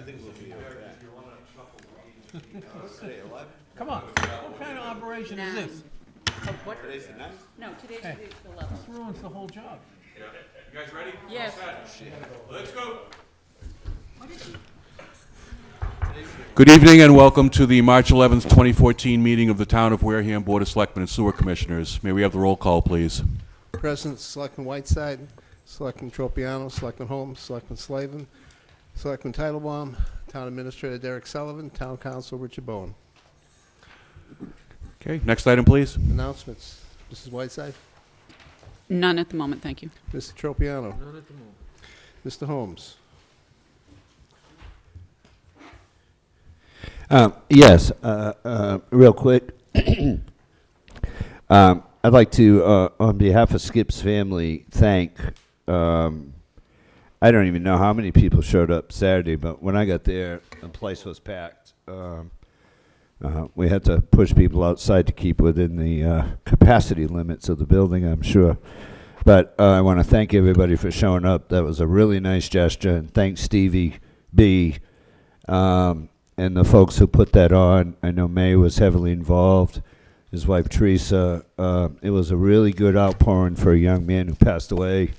think we'll be okay. What's today, 11? Come on, what kind of operation is this? What? Today's the 9th? No, today's Hey. the 11th. This ruins the whole job. Yeah. You guys ready? Yes. Let's go. Good evening and welcome to the March 11th, 2014 meeting of the Town of Wareham Board of Selectmen and Sewer Commissioners. May we have the roll call, please? President, Selectman Whiteside, Selectman Tropiano, Selectman Holmes, Selectman Slavin, Selectman Titlebaum, Town Administrator Derek Sullivan, Town Council Richard Bowen. Okay, next item, please. Announcements. Mrs. Whiteside, None at the moment, thank you. Mr. Tropiano, None at the moment. Mr. Holmes. Yes, real quick. I'd like to, on behalf of Skip's family, thank, I don't even know how many people showed up Saturday, but when I got there, the place was packed. We had to push people outside to keep within the capacity limits of the building, I'm sure. But I want to thank everybody for showing up. That was a really nice gesture, and thanks Stevie B. And the folks who put that on. I know May was heavily involved, his wife Teresa. It was a really good outpouring for a young man who passed away,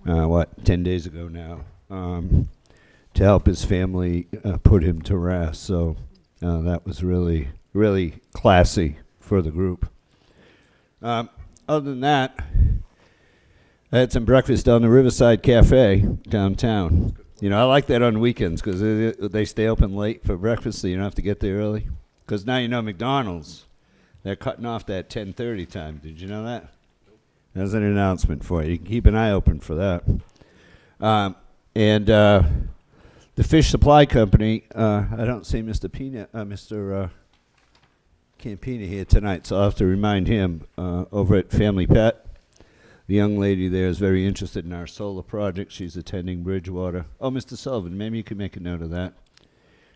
10 days ago now, to help his family put him to rest. So that was really, really classy for the group. Other than that, I had some breakfast down the Riverside Cafe downtown. You know, I like that on weekends because they stay open late for breakfast, so you don't have to get there early. Because now you know McDonald's, they're cutting off that 10:30 time. Did you know that? There's an announcement for you. You can keep an eye open for that. And the Fish Supply Company, I don't see Mr. Campina here tonight, so I'll have to remind him over at Family Pet. The young lady there is very interested in our solar project. She's attending Bridgewater. Oh, Mr. Sullivan, maybe you could make a note of that.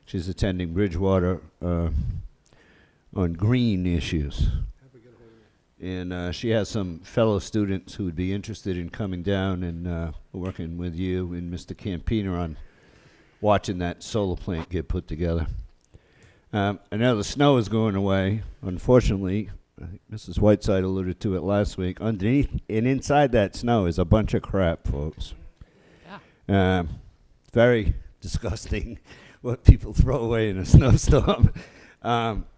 She's attending Bridgewater on green issues. And she has some fellow students who would be interested in coming down and working with you and Mr. Campina on watching that solar plant get put together. I know the snow is going away. Unfortunately, I think Mrs. Whiteside alluded to it last week. Underneath and inside that snow is a bunch of crap, folks. Yeah. Very disgusting what people throw away in a snowstorm.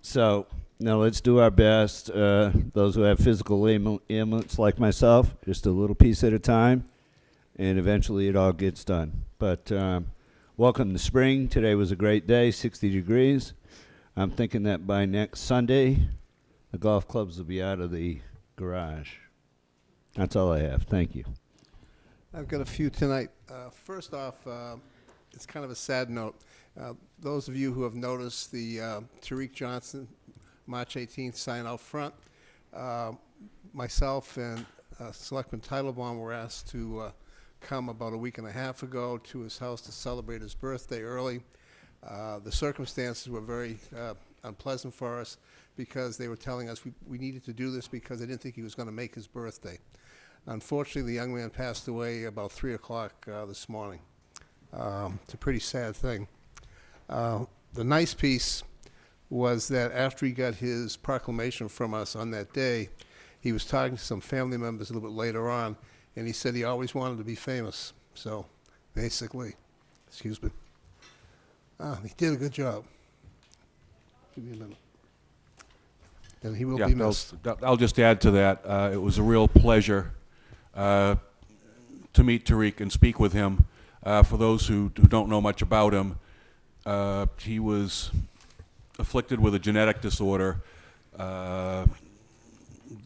So, let's do our best. Those who have physical ailments like myself, just a little piece at a time, and eventually it all gets done. But welcome to spring. Today was a great day, 60 degrees. I'm thinking that by next Sunday, the golf clubs will be out of the garage. That's all I have. Thank you. I've got a few tonight. First off, it's kind of a sad note. Those of you who have noticed the Tariq Johnson March 18th sign out front, myself and Selectman Titlebaum were asked to come about a week and a half ago to his house to celebrate his birthday early. The circumstances were very unpleasant for us because they were telling us we needed to do this because they didn't think he was going to make his birthday. Unfortunately, the young man passed away about 3 o'clock this morning. It's a pretty sad thing. The nice piece was that after he got his proclamation from us on that day, he was talking to some family members a little bit later on, and he said he always wanted to be famous. So, basically, excuse me. He did a good job. Give me a minute. And he will be missed. I'll just add to that. It was a real pleasure to meet Tariq and speak with him. For those who don't know much about him, he was afflicted with a genetic disorder that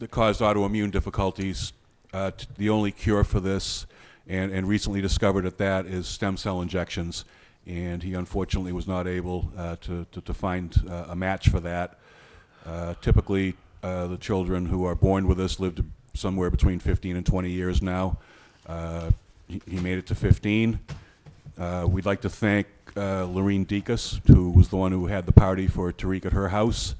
caused autoimmune difficulties. The only cure for this, and recently discovered at that, is stem cell injections. And he unfortunately was not able to find a match for that. Typically, the children who are born with us lived somewhere between 15 and 20 years now. He made it to 15. We'd like to thank Lorene Dekas, who was the one who had the party for Tariq at her house.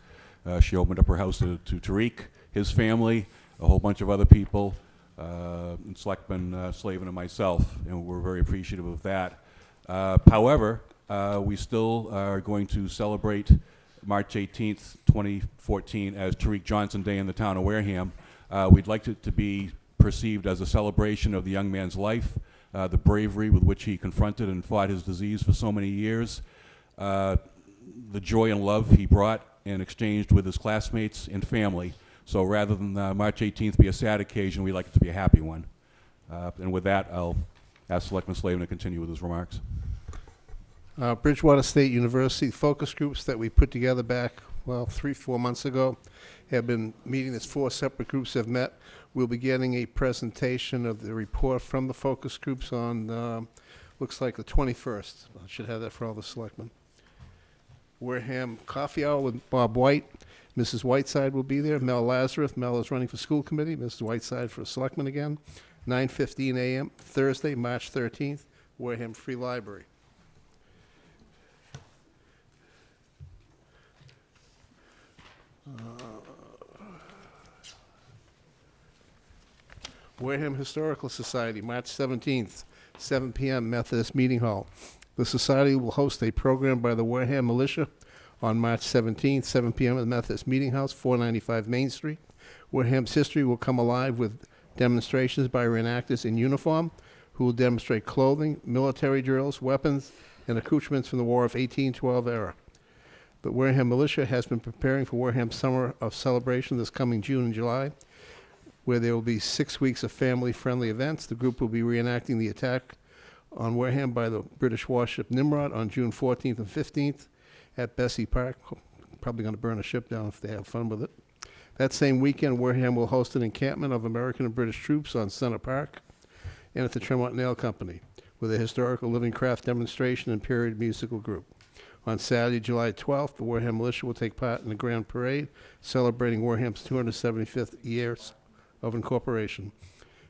She opened up her house to Tariq, his family, a whole bunch of other people, and Selectmen Slavin and myself, and we're very appreciative of that. However, We still are going to celebrate March 18th, 2014 as Tariq Johnson Day in the town of Wareham. We'd like it to be perceived as a celebration of the young man's life, the bravery with which he confronted and fought his disease for so many years, the joy and love he brought and exchanged with his classmates and family. So rather than March 18th be a sad occasion, we'd like it to be a happy one. And with that, I'll ask Selectman Slavin to continue with his remarks. Bridgewater State University focus groups that we put together back, 3-4 months ago, have been meeting. As 4 separate groups have met. We'll be getting a presentation of the report from the focus groups on, looks like the 21st. I should have that for all the selectmen. Wareham Coffee Hour with Bob White. Mrs. Whiteside will be there. Mel Lazarus. Mel is running for school committee. Mrs. Whiteside for selectmen again. 9:15 a.m. Thursday, March 13th, Wareham Free Library. Wareham Historical Society, March 17th, 7 p.m., Methodist Meeting Hall. The Society will host a program by the Wareham Militia on March 17th, 7 p.m. at the Methodist Meeting House, 495 Main Street. Wareham's history will come alive with demonstrations by reenactors in uniform who will demonstrate clothing, military drills, weapons, and accoutrements from the War of 1812 era. The Wareham Militia has been preparing for Wareham's Summer of Celebration this coming June and July, where there will be 6 weeks of family-friendly events. The group will be reenacting the attack on Wareham by the British warship Nimrod on June 14th and 15th at Bessie Park. Probably going to burn a ship down if they have fun with it. That same weekend, Wareham will host an encampment of American and British troops on Center Park and at the Tremont Nail Company with a historical living craft demonstration and period musical group. On Saturday, July 12th, the Wareham Militia will take part in the Grand Parade celebrating Wareham's 275th years of incorporation.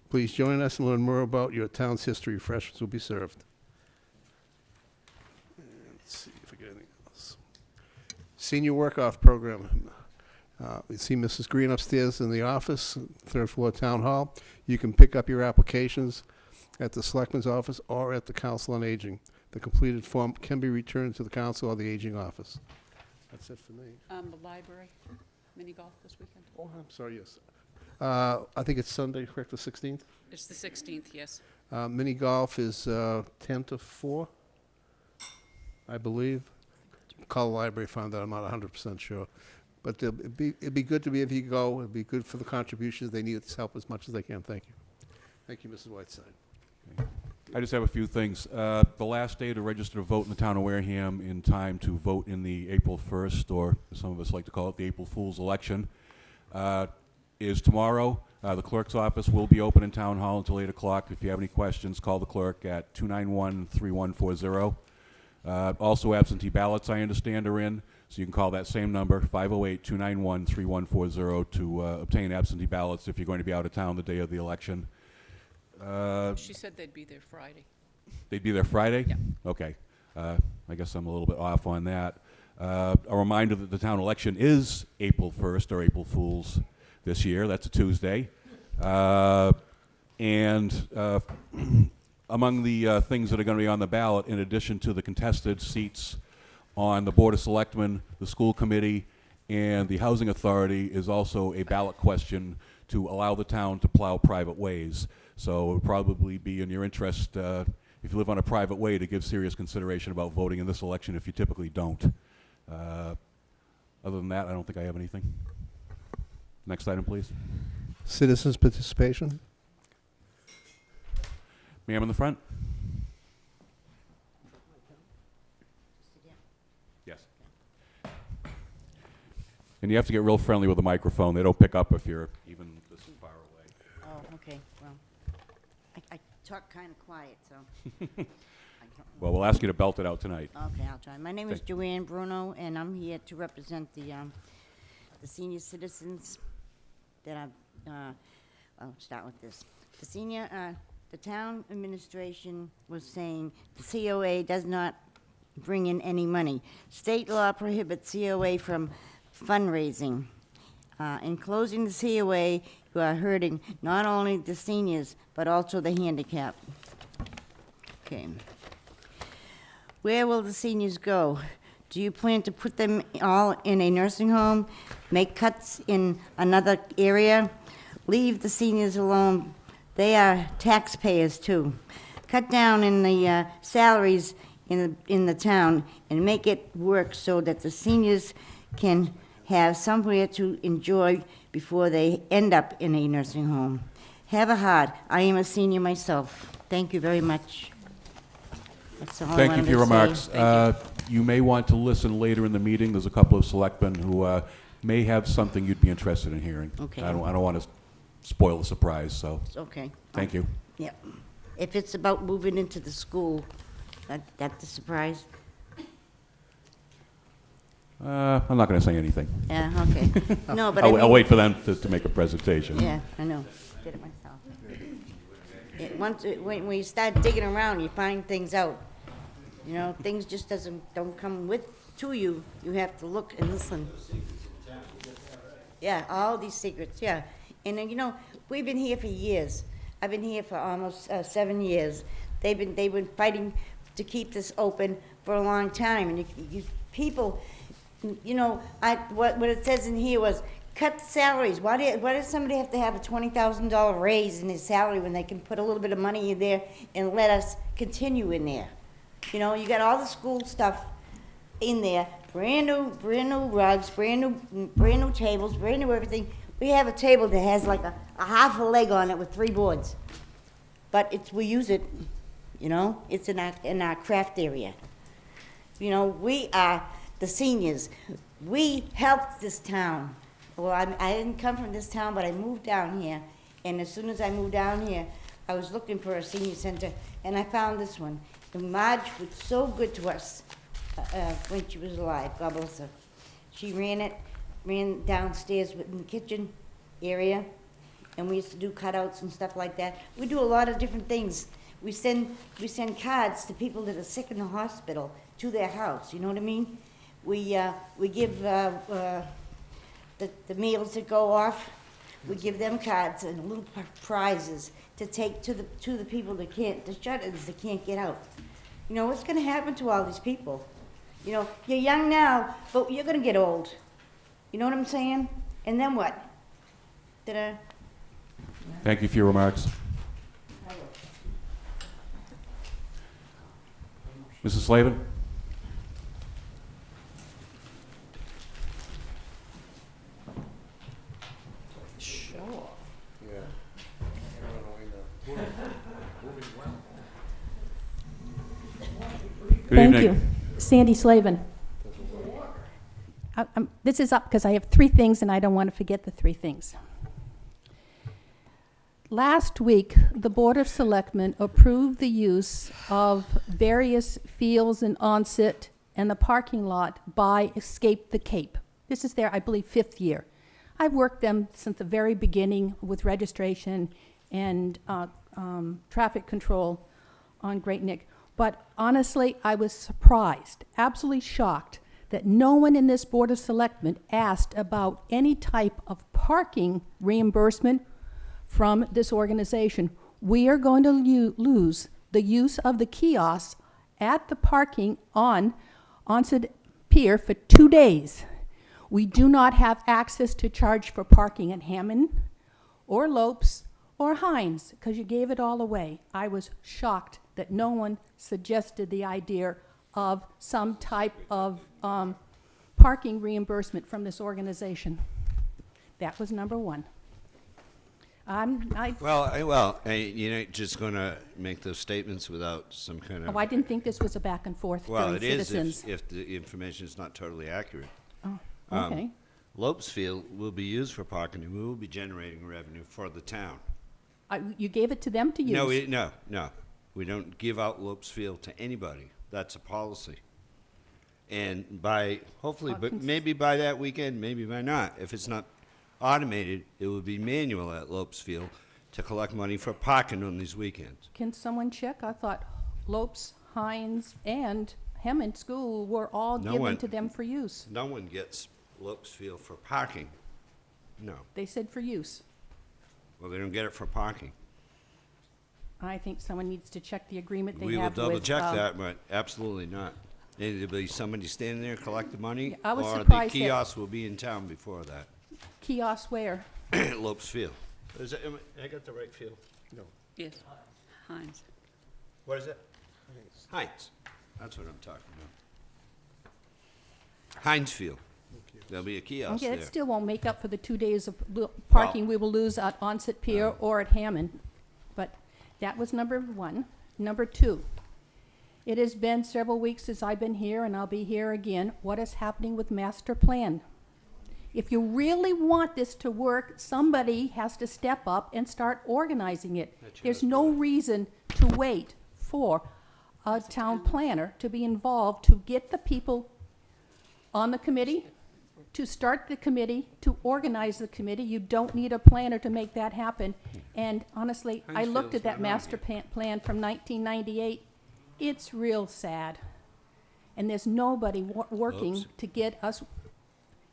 Please join us and learn more about your town's history. Refreshments will be served. Let's see if I get anything else. Senior work-off program. We see Mrs. Green upstairs in the office, 3rd floor town hall. You can pick up your applications at the Selectmen's office or at the Council on Aging. The completed form can be returned to the Council or the Aging office. That's it for me. The library, mini golf this weekend. Oh, I'm sorry, yes. I think it's Sunday, correct, the 16th? It's the 16th, yes. Mini golf is 10 to 4, I believe. Call the library, find that. I'm not 100% sure. But it'd be good to be if you go. It'd be good for the contributions. They need this help as much as they can. Thank you. Thank you, Mrs. Whiteside. I just have a few things. The last day to register to vote in the town of Wareham in time to vote in the April 1st, or some of us like to call it the April Fool's election, is tomorrow. The clerk's office will be open in Town Hall until 8 o'clock. If you have any questions, call the clerk at 291-3140. Also, absentee ballots, I understand, are in, so you can call that same number, 508-291-3140, to obtain absentee ballots if you're going to be out of town the day of the election. She said they'd be there Friday. They'd be there Friday? Yeah. Okay. I guess I'm a little bit off on that. A reminder that the town election is April 1st, or April Fool's this year. That's a Tuesday. And among the things that are going to be on the ballot, in addition to the contested seats on the Board of Selectmen, the school committee, and the Housing Authority, is also a ballot question to allow the town to plow private ways. So it would probably be in your interest, if you live on a private way, to give serious consideration about voting in this election if you typically don't. Other than that, I don't think I have anything. Next item, please. Citizens' participation. Ma'am in the front. Yes. And you have to get real friendly with the microphone. They don't pick up if you're even this far away. Oh, okay, well, I talk kind of quiet, so. I don't Well, we'll ask you to belt it out tonight. Okay, I'll try. My name is Thank Joanne Bruno, and I'm here to represent the senior citizens that I'll start with this. The town administration was saying the COA does not bring in any money. State law prohibits COA from fundraising. In closing the COA, you are hurting not only the seniors, but also the handicapped. Okay. where will the seniors go? Do you plan to put them all in a nursing home, make cuts in another area? Leave the seniors alone. They are taxpayers too. Cut down in the salaries in the town and make it work so that the seniors can have somewhere to enjoy before they end up in a nursing home. Have a heart. I am a senior myself. Thank you very much. That's all I Thank you wanted for your to say. remarks. Thank you. You may want to listen later in the meeting. There's a couple of selectmen who may have something you'd be interested in hearing. Okay. I don't want to spoil the surprise, so Okay. thank you. Yep. If it's about moving into the school, that's a surprise. I'm not going to say anything. Yeah, okay. No, but I I'll mean, wait for them to make a presentation. yeah, I know. Did it myself. When you start digging around, you find things out. You know, things just don't come to you. You have to look and listen. Yeah, all these secrets, yeah. And then, you know, we've been here for years. I've been here for almost 7 years. They've been fighting to keep this open for a long time. And you people, you know, what it says in here was cut salaries. Why does somebody have to have a $20,000 raise in his salary when they can put a little bit of money in there and let us continue in there? You know, you got all the school stuff in there, brand new rugs, brand new tables, brand new everything. We have a table that has like a half a leg on it with 3 boards, but we use it. You know, it's in our craft area. You know, we are the seniors. We helped this town. Well, I didn't come from this town, but I moved down here, and as soon as I moved down here, I was looking for a senior center, and I found this one. And Marge was so good to us when she was alive, God bless her. She ran downstairs in the kitchen area, and we used to do cutouts and stuff like that. We do a lot of different things. We send cards to people that are sick in the hospital to their house, you know what I mean? We give the meals that go off, we give them cards and little prizes to take to the people that can't, the shut-ins that can't get out. You know, what's gonna happen to all these people? You know, you're young now, but you're gonna get old. You know what I'm saying? And then what? Thank you for your remarks. Mrs. Slavin? Good Thank evening. you. Sandy Slavin. This is up because I have 3 things and I don't want to forget the 3 things. Last week, the Board of Selectmen approved the use of various fields in Onset and the parking lot by Escape the Cape. This is their, I believe, 5th year. I've worked them since the very beginning with registration and traffic control on Great Neck. But honestly, I was surprised, absolutely shocked, that no one in this Board of Selectmen asked about any type of parking reimbursement from this organization. We are going to lose the use of the kiosks at the parking on Onset Pier for 2 days. We do not have access to charge for parking at Hammond or Lopes or Hines because you gave it all away. I was shocked that no one suggested the idea of some type of parking reimbursement from this organization. That was number 1. You're not just going to make those statements without some kind of. I didn't think this was a back and forth Well, during it is citizens. if the information is not totally accurate. Oh, okay. Lopes Field will be used for parking, and we will be generating revenue for the town. You gave it to them to use. No. We don't give out Lopes Field to anybody. That's a policy. And maybe by that weekend, maybe by not. If it's not automated, it will be manual at Lopes Field to collect money for parking on these weekends. Can someone check? I thought Lopes, Hines, and Hammond School were all given to them for use. No one gets Lopes Field for parking. No. They said for use. Well, they don't get it for parking. I think someone needs to check the agreement they We will have with. double check that, but absolutely not. It'll be somebody standing there collecting money, Yeah, I was or the surprised that- kiosk will be in town before that. Kiosk where? Lopes Field. I got the right field? No. Yes, Heinz. What is it? Heinz. That's what I'm talking about. Heinz Field. There'll be a kiosk Okay, there. that still won't make up for the 2 days of parking we will lose at Onset Pier or at Hammond. But that was number one. Number two, it has been several weeks since I've been here, and I'll be here again. What is happening with master plan? If you really want this to work, somebody has to step up and start organizing it. There's no reason to wait for a town planner to be involved to get the people on the committee, to start the committee, to organize the committee. You don't need a planner to make that happen. And honestly, I looked at that master plan from 1998. It's real sad. And there's nobody working Oops. to get us.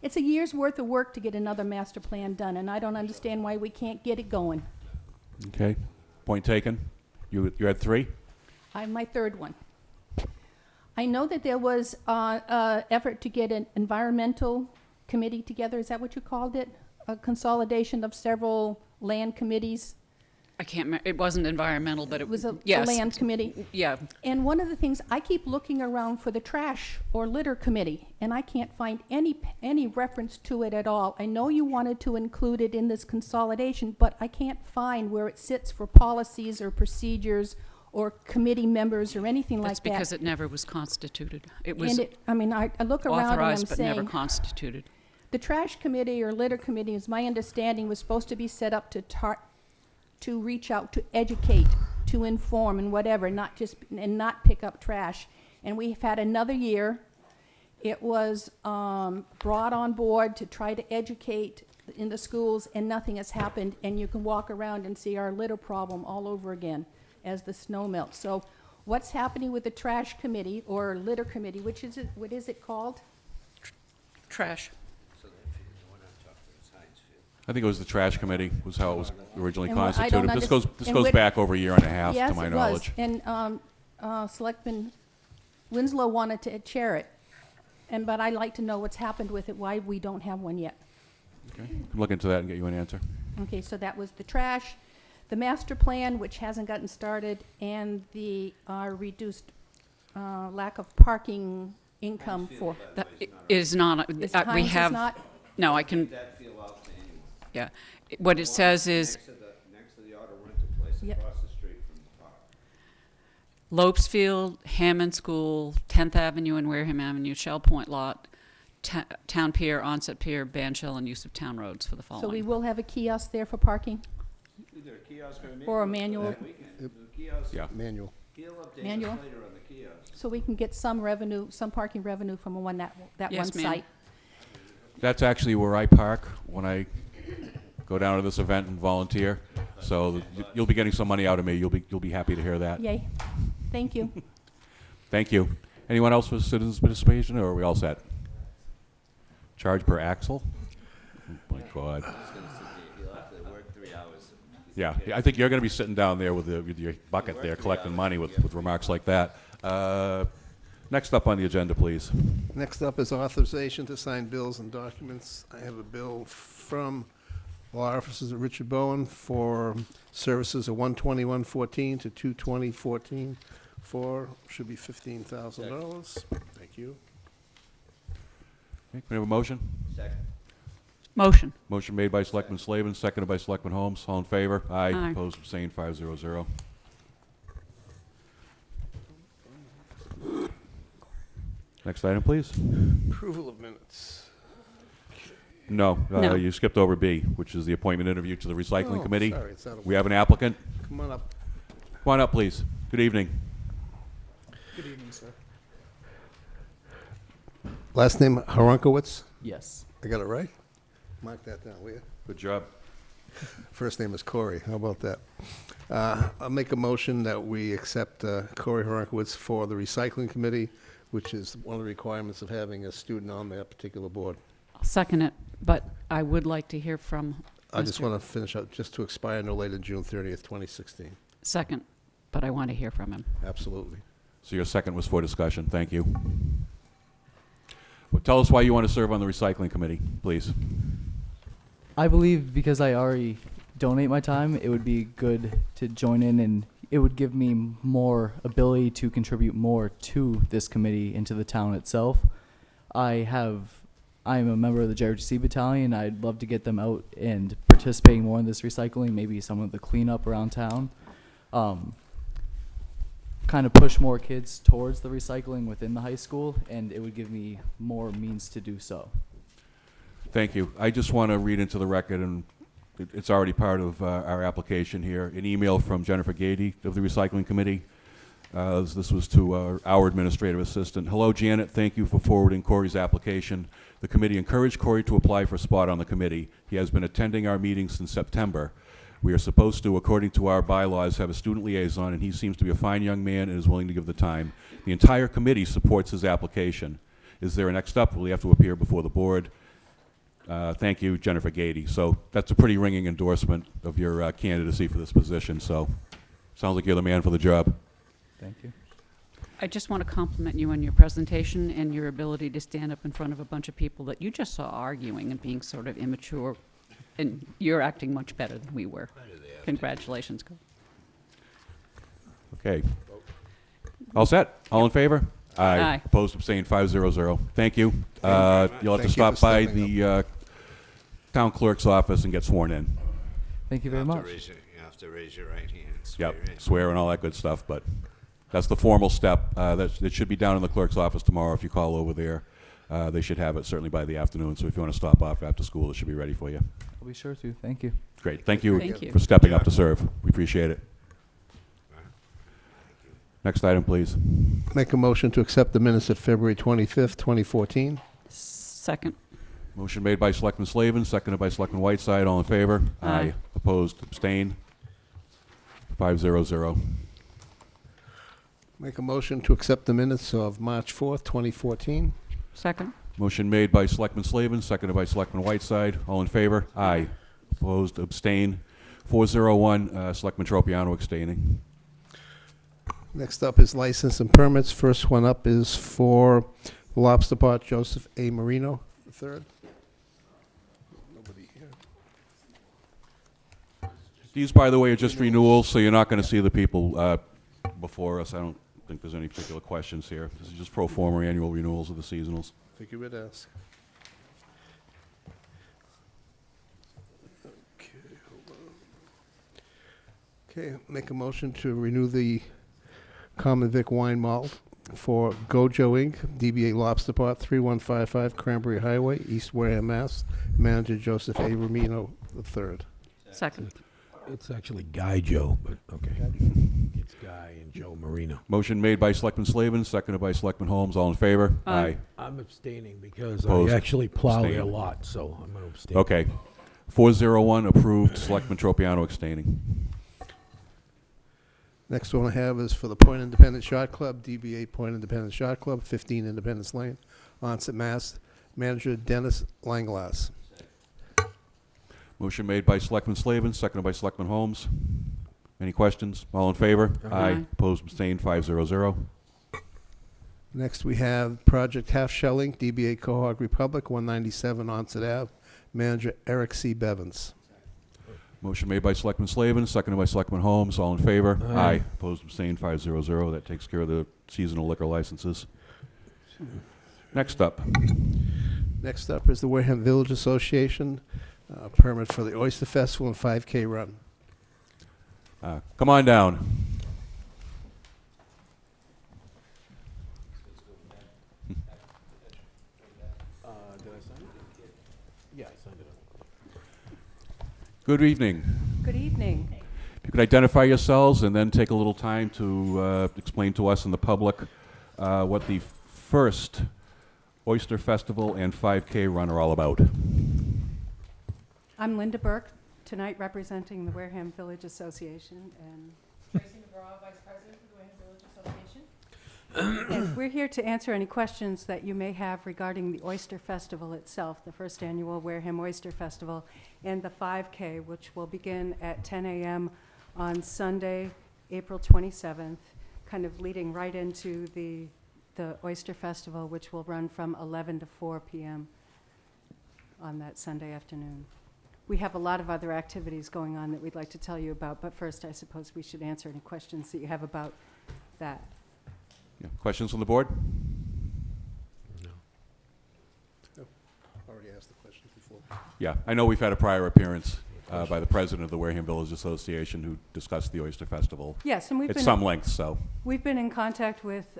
It's a year's worth of work to get another master plan done, and I don't understand why we can't get it going. Okay, point taken. You had 3? I have my third one. I know that there was effort to get an environmental committee together. Is that what you called it? A consolidation of several land committees? I can't remember, it wasn't environmental, but It was a yes. land committee. Yeah, And one of the things, I keep looking around for the trash or litter committee, and I can't find any reference to it at all. I know you wanted to include it in this consolidation, but I can't find where it sits for policies or procedures or committee members or anything like that's that. because it never was constituted. It was And it, I mean, I look around and I'm authorized but never saying, constituted. the trash committee or litter committee, is my understanding, was supposed to be set up to reach out, to educate, to inform and whatever, not pick up trash. And we've had another year. It was brought on board to try to educate in the schools, and nothing has happened. And you can walk around and see our litter problem all over again as the snow melts. So what's happening with the trash committee or litter committee, what is it called? Trash. I think it was the trash committee was how it was originally And what I don't constituted. This and goes what- back over a year and a half, Yes, to my it knowledge. was. And Selectman Winslow wanted to chair it. But I'd like to know what's happened with it, why we don't have one yet. Okay, can look into that and get you an answer. Okay, so that was the trash, the master plan, which hasn't gotten started, and the reduced lack of parking income for. That is not, Is we Heinz is have, not? no, I can, That field outstanding. yeah. What it says is Next to the auto rental place, Yep. across the street from the park. Lopesfield, Hammond School, 10th Avenue and Wareham Avenue, Shell Point Lot, Town Pier, Onset Pier, ban shell, and use of town roads for the So we following. will have a kiosk there for parking? Either a kiosk or a manual. Or a manual. That weekend. The kiosk, Yeah. Manual. he'll update us Manual? later on the kiosk. So we can get some revenue, some parking revenue from that one Yes, ma'am. site? That's actually where I park when I go down to this event and volunteer. So you'll be getting some money out of me. You'll be happy to hear that. Yay. Thank you. Thank you. Anyone else for citizens participation, or are we all set? Charge per axle? Oh my God. He'll have to work 3 hours. Yeah, I think you're going to be sitting down there with your bucket there collecting money with remarks like that. Next up on the agenda, please. Next up is authorization to sign bills and documents. I have a bill from Law Offices of Richard Bowen for services of $121.14 to $220.14 for, should be $15,000. Thank you. Okay, can we have a motion? Second. Motion. Motion made by Selectman Slavin, seconded by Selectman Holmes. All in favor? Aye. Aye. Opposed, abstained, 500. Next item, please. Approval of minutes. No, No. you skipped over B, which is the appointment interview to the recycling Oh, committee. sorry, it's out of We have an applicant. Come on up. Come on up, please. Good evening. Good evening, sir. Last name Horonkowitz? Yes. I got it right? Mark that down, will you? Good job. First name is Corey. How about that? I'll make a motion that we accept Corey Horonkowitz for the recycling committee, which is one of the requirements of having a student on that particular board. I'll second it, but I would like to hear from I just Mr. want to finish out, just to expire no later than June 30th, 2016. Second. but I want to hear from him. Absolutely. So your second was for discussion. Thank you. Well, tell us why you want to serve on the recycling committee, please. I believe because I already donate my time, it would be good to join in, and it would give me more ability to contribute more to this committee and to the town itself. I'm a member of the JRTC battalion. I'd love to get them out and participating more in this recycling, maybe some of the cleanup around town. Kind of push more kids towards the recycling within the high school, and it would give me more means to do so. Thank you. I just want to read into the record, and it's already part of our application here, an email from Jennifer Gady of the Recycling Committee. This was to our administrative assistant. Hello, Janet. Thank you for forwarding Corey's application. The committee encouraged Corey to apply for a spot on the committee. He has been attending our meetings since September. We are supposed to, according to our bylaws, have a student liaison, and he seems to be a fine young man and is willing to give the time. The entire committee supports his application. Is there a next step? Will he have to appear before the board? Thank you, Jennifer Gady. So that's a pretty ringing endorsement of your candidacy for this position. So sounds like you're the man for the job. Thank you. I just want to compliment you on your presentation and your ability to stand up in front of a bunch of people that you just saw arguing and being sort of immature. And you're acting much better than we were. Congratulations. Okay. All set? All in favor? Aye. Opposed, abstained, 500. Thank you. You'll have to Thank you stop for by stepping the town clerk's office and get sworn in. Thank you very much. You have to raise your right hand. Yep, swear and all that good stuff, but that's the formal step. It should be down in the clerk's office tomorrow if you call over there. They should have it certainly by the afternoon, so if you want to stop off after school, it should be ready for you. I'll be sure to. Thank you. Great. Thank you, Thank you. for stepping up to serve. We appreciate it. Next item, please. Make a motion to accept the minutes of February 25th, 2014. Second. Motion made by Selectman Slavin, seconded by Selectman Whiteside. All in favor? Aye. Opposed? Abstained? 500. Make a motion to accept the minutes of March 4th, 2014. Second. Motion made by Selectman Slavin, seconded by Selectman Whiteside. All in favor? Aye. Opposed? Abstained? 401. Selectman Tropiano abstaining. Next up is license and permits. First one up is for Lobster Pot Joseph A. Marino III. Nobody here. These, by the way, are just renewals, so you're not going to see the people before us. I don't think there's any particular questions here. This is just pro forma annual renewals of the seasonals. Figure we'd ask. Okay, hold on. Okay, make a motion to renew the Common Vic Wine Malt for Gojo Inc., DBA Lobster Pot, 3155 Cranberry Highway, East Wareham, Mass. Manager Joseph A. Ramino III. Second. It's actually Guy Joe, but okay. It's Guy and Joe Marino. Motion made by Selectman Slavin, seconded by Selectman Holmes. All in favor? Aye. I'm abstaining because Opposed? I actually plow their Abstained. lot, so I'm going to abstain. Okay. 401 approved, Selectman Tropiano abstaining. Next one I have is for the Point Independent Shot Club, DBA Point Independent Shot Club, 15 Independence Lane, Onset, Mass. Manager Dennis Langlass. Motion made by Selectman Slavin, seconded by Selectman Holmes. Any questions? All in favor? Aye. Opposed, abstained, 500. Next we have Project Half Shelling, DBA Cohog Republic, 197 Onset Ave. Manager Eric C. Bevins. Motion made by Selectman Slavin, seconded by Selectman Holmes. All in favor? Aye. Opposed, abstained, 500. That takes care of the seasonal liquor licenses. Next up. Next up is the Wareham Village Association, permit for the Oyster Festival and 5K run. Come on down. Did I sign it? Yeah, I signed it up. Good evening. Good evening. If you could identify yourselves and then take a little time to explain to us and the public what the first Oyster Festival and 5K run are all about. I'm Linda Burke, tonight representing the Wareham Village Association, and Tracy McGraw, Vice President of the Wareham Village Association. And we're here to answer any questions that you may have regarding the Oyster Festival itself, the first annual Wareham Oyster Festival, and the 5K, which will begin at 10 a.m. on Sunday, April 27th, kind of leading right into the Oyster Festival, which will run from 11 to 4 p.m. on that Sunday afternoon. We have a lot of other activities going on that we'd like to tell you about, but first I suppose we should answer any questions that you have about that. Yeah. Questions from the board? Already asked the questions before. Yeah, I know we've had a prior appearance by the president of the Wareham Village Association who discussed the Oyster Festival Yes, and at some length, so. we've been in contact with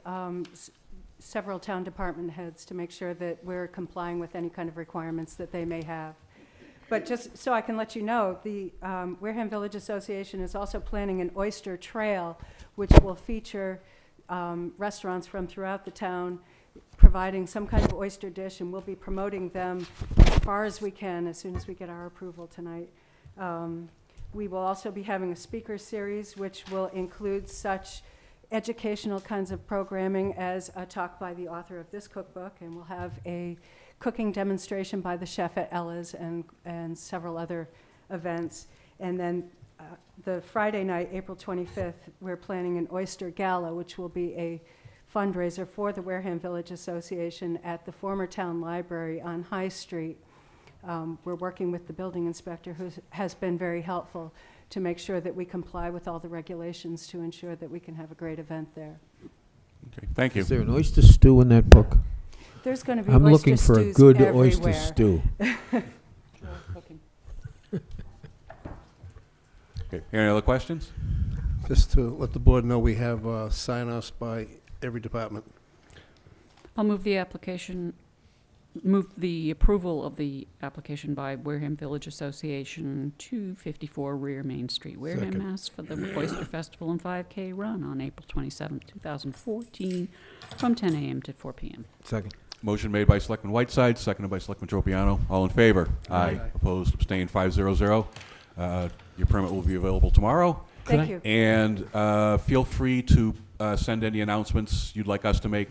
several town department heads to make sure that we're complying with any kind of requirements that they may have. But just so I can let you know, the Wareham Village Association is also planning an oyster trail, which will feature restaurants from throughout the town providing some kind of oyster dish, and we'll be promoting them as far as we can as soon as we get our approval tonight. We will also be having a speaker series, which will include such educational kinds of programming as a talk by the author of this cookbook, and we'll have a cooking demonstration by the chef at Ella's and several other events. And then the Friday night, April 25th, we're planning an oyster gala, which will be a fundraiser for the Wareham Village Association at the former town library on High Street. We're working with the building inspector, who has been very helpful to make sure that we comply with all the regulations to ensure that we can have a great event there. Okay, thank you. Is there an oyster stew in that book? There's going to be I'm oyster looking for a stews good everywhere. oyster stew. Okay, any other questions? Just to let the board know, we have sign-offs by every department. I'll move the approval of the application by Wareham Village Association, 254 Rear Main Street, Wareham, Second. Mass, for the Oyster Festival and 5K run on April 27, 2014, from 10 a.m. to 4 p.m. Second. Motion made by Selectman Whiteside, seconded by Selectman Tropiano. All in favor? Aye. Opposed, abstained, 500. Your permit will be available tomorrow. Thank you. And feel free to send any announcements you'd like us to make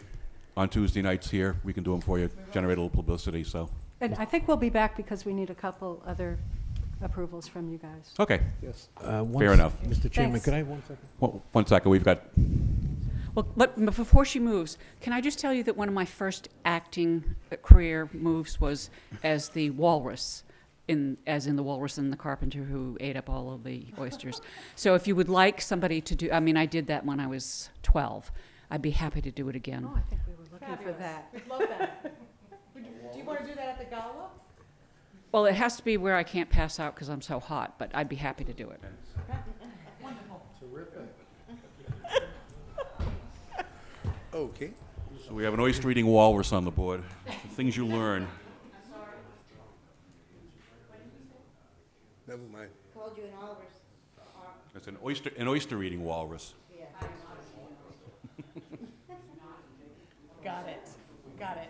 on Tuesday nights here. We can do them for you, generate a little publicity, so. And I think we'll be back because we need a couple other approvals from you guys. Okay, Yes. fair enough. Mr. Chairman, Thanks. could I have 1 second? One second, we've got, Well, but before she moves, can I just tell you that one of my first acting career moves was as the walrus, as in the walrus and the carpenter who ate up all of the oysters. So if you would like somebody to do, I mean, I did that when I was 12. I'd be happy to do it again. Oh, I think we were looking for that. We'd love that. Do you want to do that at the gala? Well, it has to be where I can't pass out because I'm so hot, but I'd be happy to do it. Okay. so we have an oyster-eating walrus on the board. The things you learn. Never mind. Called you an Oliver's. It's an oyster-eating walrus. Got it. Got it.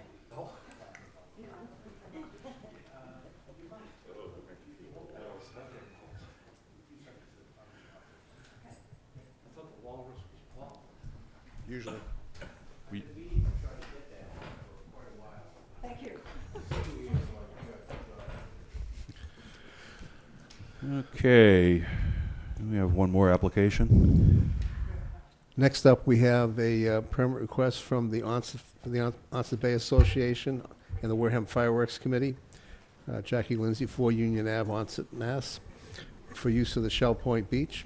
Usually. We, Thank you. okay, we have one more application. Next up, we have a permit request from the Onset Bay Association and the Wareham Fireworks Committee, Jackie Lindsay, 4 Union Ave, Onset, Mass, for use of the Shell Point Beach.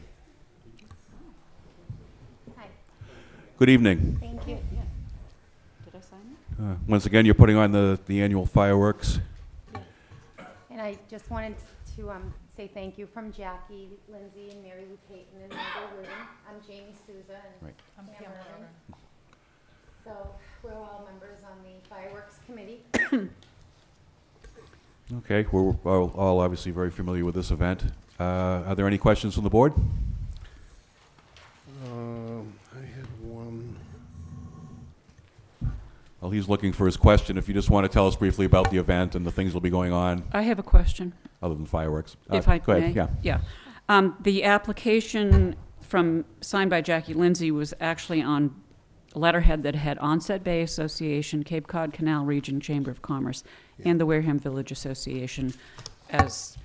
Good evening. Thank you. Did I sign it? Once again, you're putting on the annual fireworks. And I just wanted to say thank you from Jackie, Lindsay, and Mary Lou Payton, and Margot Rudin. I'm Jamie Souza, and Right. I'm Pam Rudin. So we're all members on the fireworks committee. Okay, we're all obviously very familiar with this event. Are there any questions from the board? I had one. Well, he's looking for his question. If you just want to tell us briefly about the event and the things that will be going on, I have a question, other than fireworks. if I Go may. ahead, yeah. Yeah. The application signed by Jackie Lindsay was actually on a letterhead that had Onset Bay Association, Cape Cod Canal Region Chamber of Commerce, and the Wareham Village Association as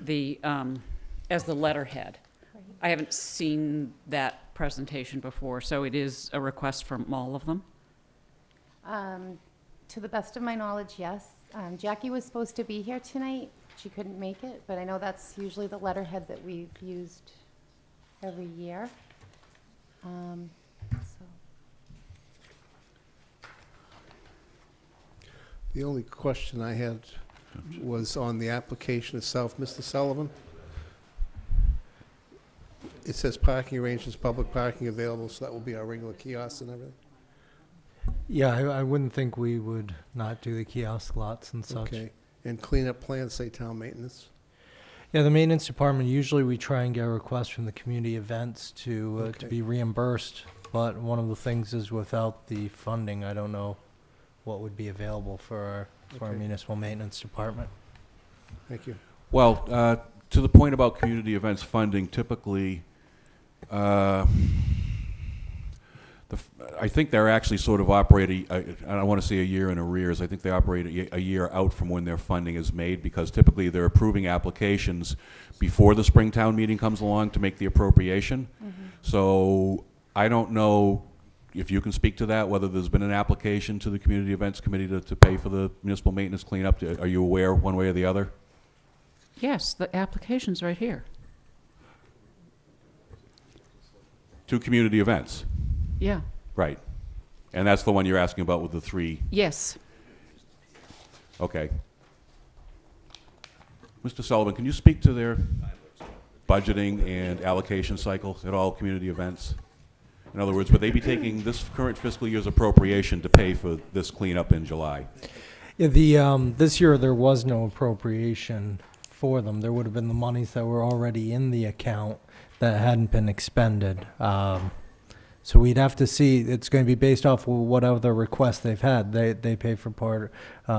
the letterhead. I haven't seen that presentation before, so it is a request from all of them? To the best of my knowledge, yes. Jackie was supposed to be here tonight. She couldn't make it, but I know that's usually the letterhead that we've used every year. So. The only question I had was on the application itself. Mr. Sullivan? It says parking arrangements, public parking available, so that will be our regular kiosks and everything? Yeah, I wouldn't think we would not do the kiosk lots and such. Okay. And cleanup plans, say town maintenance? Yeah, the maintenance department, usually we try and get requests from the community events to Okay. be reimbursed, but one of the things is without the funding, I don't know what would be available for our Okay. municipal maintenance department. Thank you. Well, to the point about community events funding, typically, I think they're actually sort of operating, I don't want to say a year in arrears, I think they operate a year out from when their funding is made, because typically they're approving applications before the Springtown meeting comes along to make the appropriation. So I don't know if you can speak to that, whether there's been an application to the Community Events Committee to pay for the municipal maintenance cleanup. Are you aware one way or the other? Yes, the application's right here. To community events, Yeah, right. And that's the one you're asking about with the 3. yes. Okay. Mr. Sullivan, can you speak to their budgeting and allocation cycle at all community events? In other words, would they be taking this current fiscal year's appropriation to pay for this cleanup in July? Yeah, this year there was no appropriation for them. There would have been the monies that were already in the account that hadn't been expended. So we'd have to see, it's going to be based off of what other requests they've had. They pay for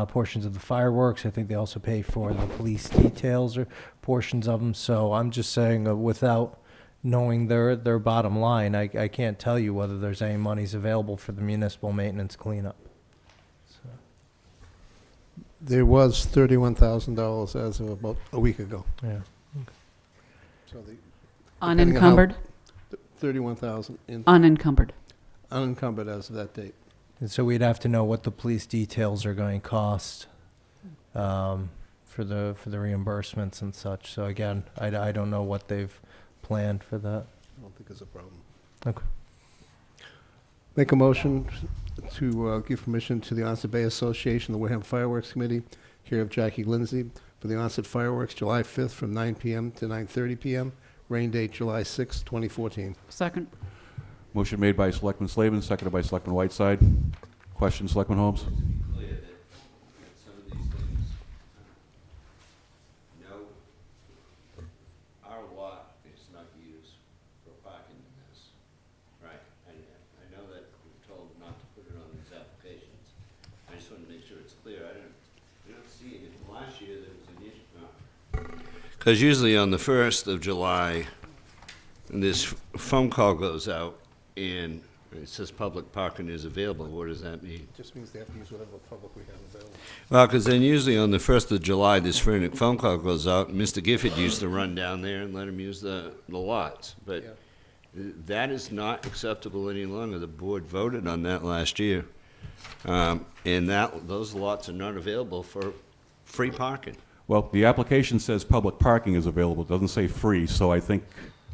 portions of the fireworks. I think they also pay for the police details or portions of them. So I'm just saying, without knowing their bottom line, I can't tell you whether there's any monies available for the municipal maintenance cleanup. So. There was $31,000 as of about a week ago. Yeah. So the Unencumbered? 31,000 in Unencumbered. unencumbered as of that date. And so we'd have to know what the police details are going to cost for the reimbursements and such. So again, I don't know what they've planned for that. I don't think there's a problem. Okay. Make a motion to give permission to the Onset Bay Association, the Wareham Fireworks Committee, care of Jackie Lindsay, for the Onset Fireworks, July 5th from 9 p.m. to 9:30 p.m., rain date July 6th, 2014. Second. Motion made by Selectman Slavin, seconded by Selectman Whiteside. Question, Selectman Holmes? Clear that some of these things, no, our lot is not used for parking in this, right? I know that we're told not to put it on these applications. I just want to make sure it's clear. I don't see it. Last year there was an issue. Because usually on the 1st of July, this phone call goes out and it says public parking is available. What does that mean? It just means they have to use whatever public we have available. Well, because then usually on the 1st of July, this phone call goes out, and Mr. Gifford used to run down there and let him use the lots. But that is not acceptable any longer. The board voted on that last year. And those lots are not available for free parking. Well, the application says public parking is available. It doesn't say free, so I think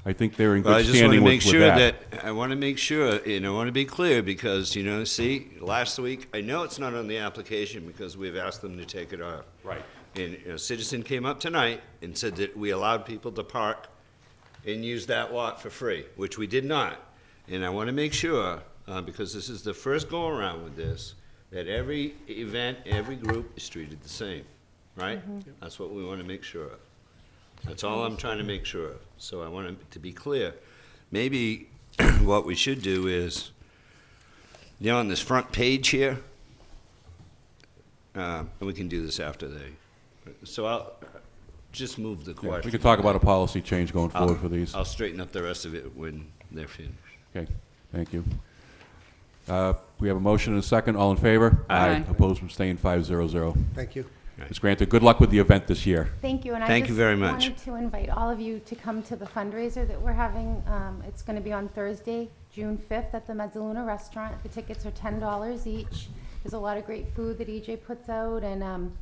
they're in Well, I good just want to standing make with sure that. I want to make sure, and I want to be clear, because, see, last week, I know it's not on the application because we've asked them to take it off. Right. And a citizen came up tonight and said that we allowed people to park and use that lot for free, which we did not. And I want to make sure, because this is the first go-around with this, that every event, every group is treated the same, right? That's what we want to make sure of. That's all I'm trying to make sure of. So I want it to be clear. Maybe what we should do is, on this front page here, and we can do this after so I'll just move the Yeah, question. we could talk about a policy change going forward for these. I'll straighten up the rest of it when they're finished. Okay, thank you. We have a motion and a second. All in favor? Aye. Opposed, abstained, 500. Thank you. Ms. Granter, good luck with the event this year. Thank you, and Thank I you just very much. wanted to invite all of you to come to the fundraiser that we're having. It's going to be on Thursday, June 5th at the Mezzaluna Restaurant. The tickets are $10 each. There's a lot of great food that EJ puts out, and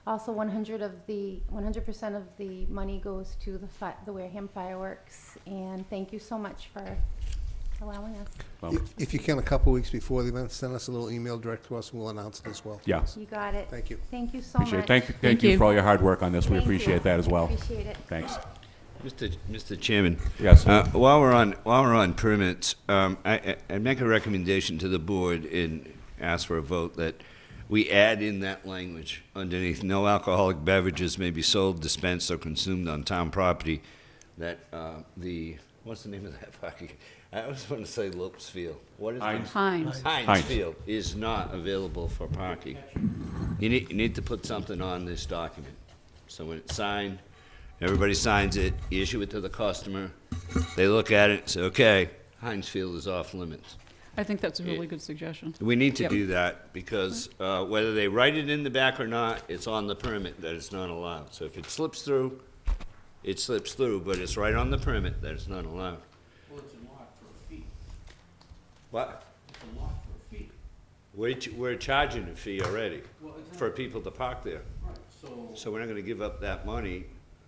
also 100% of the money goes to the Wareham fireworks. And thank you so much for allowing us. Well, If you can, a couple weeks before the event, send us a little email direct to us, and we'll announce it as well. yeah, You got it. Thank you. Thank you so appreciate much. it. Thank you for all your hard work on this. We Thank you. appreciate that as well. Appreciate it. Thanks. Mr. Chairman. Yes. While we're on permits, I make a recommendation to the board and ask for a vote that we add in that language underneath, no alcoholic beverages may be sold, dispensed, or consumed on town property, that what's the name of that parking? I always want to say Lopes Field. What is it? Heinz. Heinz Field is not available for parking. You need to put something on this document. So when it's signed, everybody signs it, you issue it to the customer, they look at it and say, okay, Heinz Field is off limits. I think that's a really good suggestion. We need to Yep. do that because whether they write it in the back or not, it's on the permit that it's not allowed. So if it slips through, it slips through, but it's right on the permit that it's not allowed. Well, it's a lot for a fee. What? It's a lot for a fee. We're charging a fee already Well, exactly. for people to park there. Right, so. So we're not gonna give up that money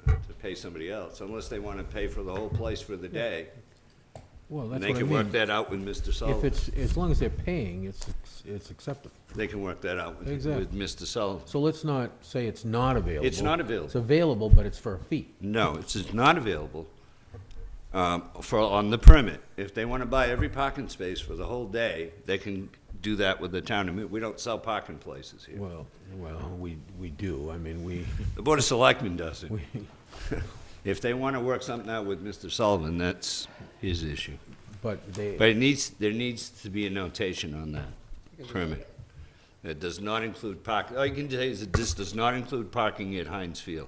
to pay somebody else unless they wanna pay for the whole place for the day. Well, And that's they what I can work mean. that out with Mr. If Sullivan. it's, as long as they're paying, it's acceptable. They can work that out with Exactly. Mr. Sullivan. So let's not say it's not available. It's not available. It's available, but it's for a fee. No, it's not available on the permit. If they want to buy every parking space for the whole day, they can do that with the town. I mean, we don't sell parking places here. Well, we do. I mean, we, The Board of Selectmen does it. we, If they want to work something out with Mr. Sullivan, that's his issue. but they. But there needs to be a notation on that permit. It does not include parking. All you can say is that this does not include parking at Heinz Field.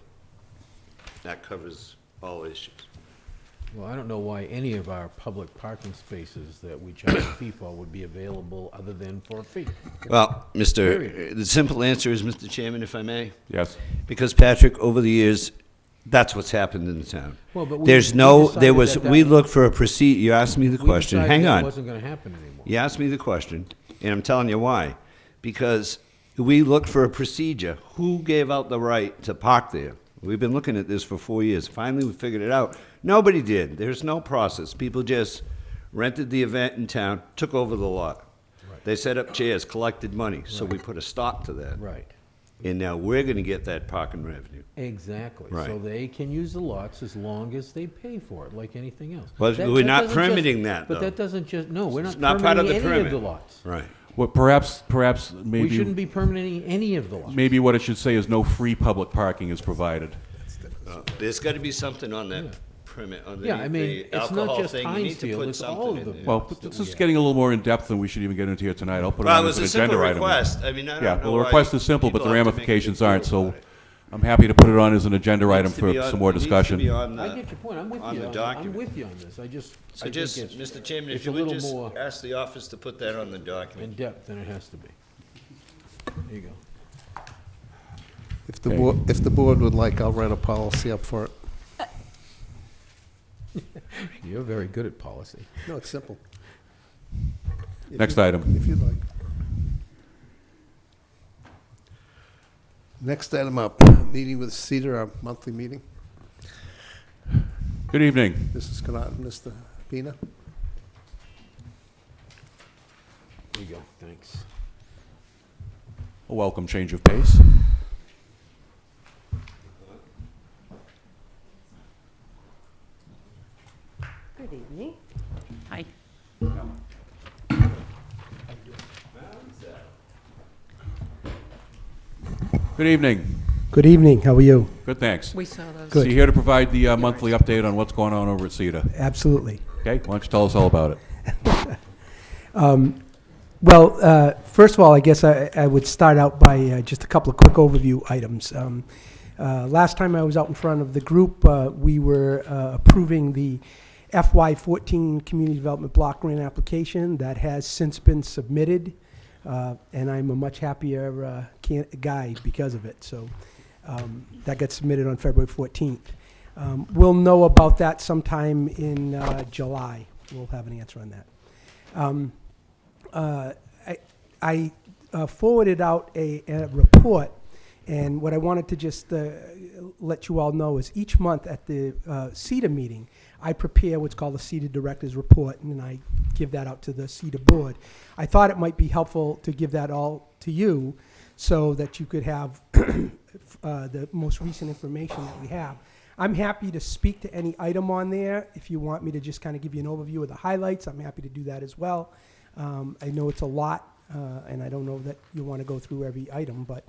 That covers all issues. Well, I don't know why any of our public parking spaces that we charge a fee for would be available other than for a fee. Well, Period. the simple answer is, Mr. Chairman, if I may, Yes. because Patrick, over the years, that's what's happened in the town. Well, but we decided We looked for a procedure, you asked me the We question, decided hang that on. It wasn't gonna happen anymore. You asked me the question, and I'm telling you why. Because we looked for a procedure. Who gave out the right to park there? We've been looking at this for 4 years. Finally, we figured it out. Nobody did. There's no process. People just rented the event in town, took over the lot. Right. They set up chairs, collected money, so we put a stop to that. Right. And now we're gonna get that parking revenue. Exactly. Right. So they can use the lots as long as they pay for it, like anything else. Well, That- we're that not doesn't just- permitting that, But though. that doesn't just, no, we're It's not not part of permitting the any of the permit. lots. Right. Well, perhaps We shouldn't maybe, be permitting any of the lots. maybe what it should say is no free public parking is provided. There's gotta be something on that permit, on Yeah, I mean, the it's not alcohol just thing. You need to Hinesfield, put it's all something of in them. there. Well, but this is getting a little more in-depth than we should even get into here tonight. I'll put it Well, on it as was an a agenda simple item. request. I mean, I Yeah, don't know well, the why request is simple, but the people have to make a big ramifications deal aren't, so about it. I'm happy to put it on as an agenda item Needs to be for on- some more it needs to discussion. be on I the- get your point, I'm with on you, the I'm document. with you on this, I just, I So think just, it's Mr. Chairman, it's if a you would little just more ask the office to put that on the document. in depth than it has to be. There you go. If the Okay. board, if the board would like, I'll write a policy up for it. You're very good at policy. No, it's simple. If Next you- item. If you'd like. Next item up, meeting with Cedar, our monthly meeting. Good evening. Mrs. Connaughton, Mr. Pina. There you go, thanks. A welcome change of pace. Good evening. Hi. Good evening. Good evening, how are you? Good, thanks. We saw those. So you're here to provide the monthly update on what's going on over at CETA. Absolutely. Okay, why don't you tell us all about it? Well, first of all, I guess I would start out by just a couple of quick overview items. Last time I was out in front of the group, we were approving the FY14 Community Development Block Grant application that has since been submitted. and I'm a much happier guy because of it. So that got submitted on February 14th. We'll know about that sometime in July. We'll have an answer on that. I forwarded out a report, and what I wanted to just let you all know is each month at the CETA meeting, I prepare what's called a CETA Director's Report, and then I give that out to the CETA Board. I thought it might be helpful to give that all to you so that you could have the most recent information that we have. I'm happy to speak to any item on there. If you want me to just kind of give you an overview of the highlights, I'm happy to do that as well. I know it's a lot, and I don't know that you want to go through every item, but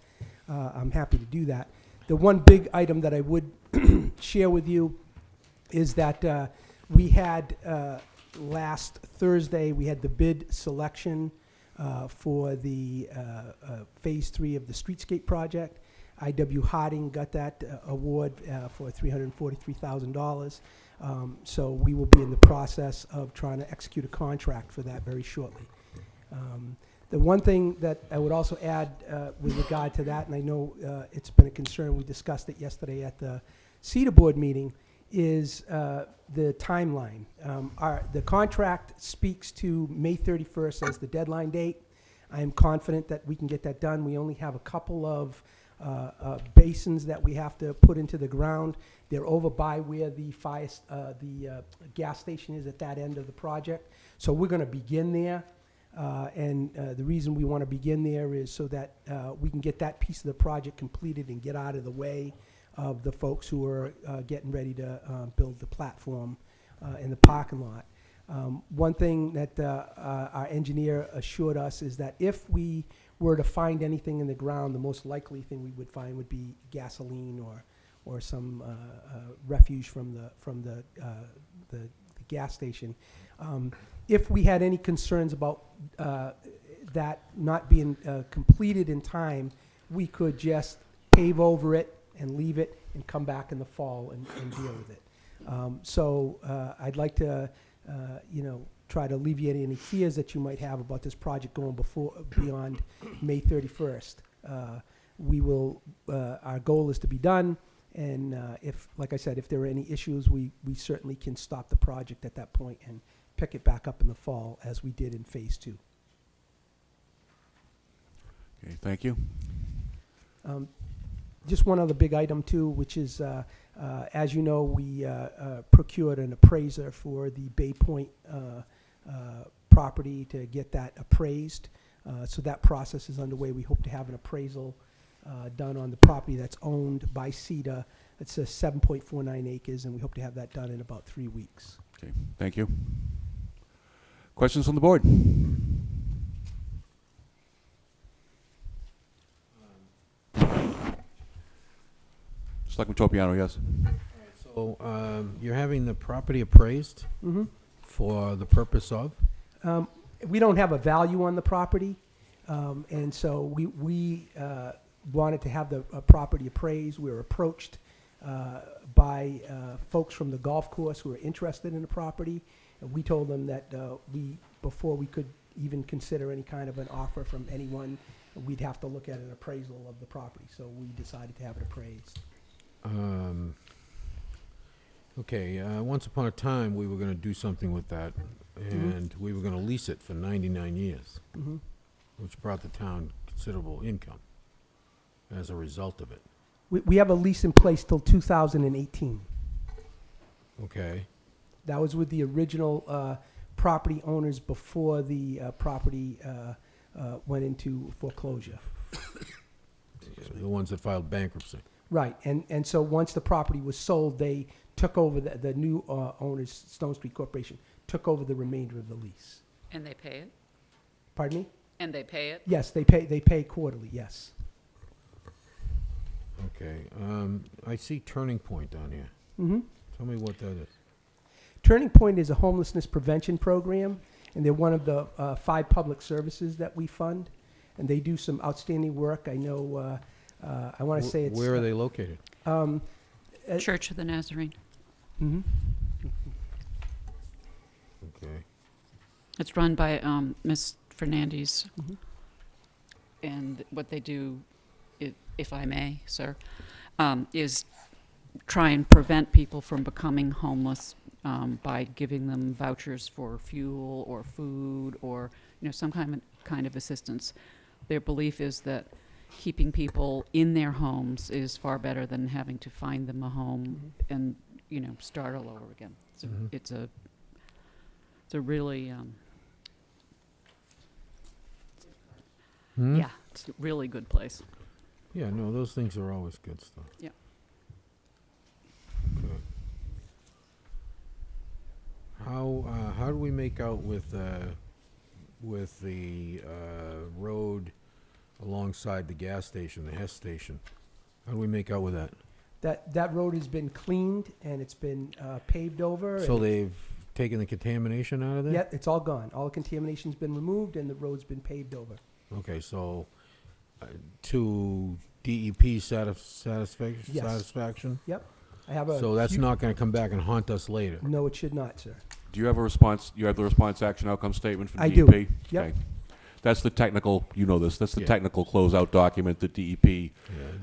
I'm happy to do that. The one big item that I would share with you is that we had last Thursday, we had the bid selection for the Phase 3 of the Streetscape project. I.W. Harding got that award for $343,000. So we will be in the process of trying to execute a contract for that very shortly. The one thing that I would also add with regard to that, and I know it's been a concern, we discussed it yesterday at the CETA Board meeting, is the timeline. The contract speaks to May 31st as the deadline date. I am confident that we can get that done. We only have a couple of basins that we have to put into the ground. They're over by where the gas station is at that end of the project. So we're going to begin there. And the reason we want to begin there is so that we can get that piece of the project completed and get out of the way of the folks who are getting ready to build the platform in the parking lot. One thing that our engineer assured us is that if we were to find anything in the ground, the most likely thing we would find would be gasoline or some refuge from the gas station. If we had any concerns about that not being completed in time, we could just pave over it and leave it and come back in the fall and deal with it. So I'd like to, try to alleviate any fears that you might have about this project going beyond May 31st. We will. Our goal is to be done, and if, like I said, if there are any issues, we certainly can stop the project at that point and pick it back up in the fall as we did in Phase 2. Okay, thank you. Just one other big item too, which is, as you know, we procured an appraiser for the Bay Point property to get that appraised. So that process is underway. We hope to have an appraisal done on the property that's owned by CETA. It's 7.49 acres, and we hope to have that done in about 3 weeks. Okay, thank you. Questions from the board? Selectman Tropiano, yes. So you're having the property appraised Mm-hmm. for the purpose of? We don't have a value on the property, and so we wanted to have the property appraised. We were approached by folks from the golf course who were interested in the property, and we told them that before we could even consider any kind of an offer from anyone, we'd have to look at an appraisal of the property. So we decided to have it appraised. Okay, once upon a time, we were going to do something with that, and we were going to lease it for 99 years, Mm-hmm. which brought the town considerable income as a result of it. We have a lease in place till 2018. Okay. That was with the original property owners before the property went into foreclosure. The ones that filed bankruptcy. Right, and so once the property was sold, they took over, the new owners, Stone Street Corporation, took over the remainder of the lease. And they pay it? Pardon me? And they pay it? Yes, they pay quarterly, yes. Okay. I see Turning Point down here. Mm-hmm. Tell me what that is. Turning Point is a homelessness prevention program, and they're one of the 5 public services that we fund, and they do some outstanding work. I know, I want to say it's... Where are they located? Church of the Nazarene. Mm-hmm. Okay. It's run by Ms. Fernandez. Mm-hmm. and what they do, if I may, sir, is try and prevent people from becoming homeless by giving them vouchers for fuel or food or some kind of assistance. Their belief is that keeping people in their homes is far better than having to find them a home and start all over again. It's a really yeah, it's a really good place. Yeah, no, those things are always good stuff. Yeah. Okay. How do we make out with the road alongside the gas station, the Hess station? How do we make out with that? That road has been cleaned and it's been paved over. So and they've taken the contamination out of there? yeah, it's all gone. All the contamination's been removed and the road's been paved over. Okay, so to DEP satisfaction? Yes. Satisfaction? Yep. I have a. So that's few- not going to come back and haunt us later? No, it should not, sir. Do you have a response? You have the response action outcome statement from I DEP? do. Yep. Okay. That's the technical, that's the Yeah. technical closeout document that DEP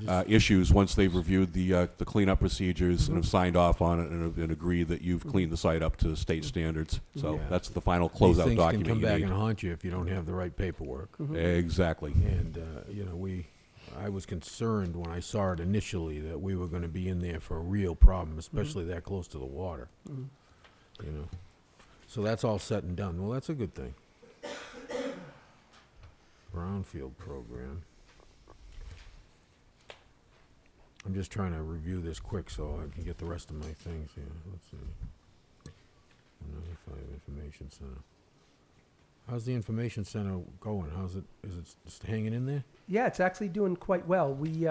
Yeah, issues once they've reviewed the cleanup procedures and Mhm. have signed off on it and agree that you've cleaned the site up to state standards. So Yeah. that's the final These closeout things document can come you back need. and haunt you if you don't have the right paperwork. Mhm. Exactly. And, I was concerned when I saw it initially that we were gonna be in there for a real problem, especially that close to the water, Mhm. So that's all said and done. Well, that's a good thing. Brownfield program. I'm just trying to review this quick so I can get the rest of my things here. Let's see. 95 Information Center. How's the information center going? Is it just hanging in there? Yeah, it's actually doing quite well. We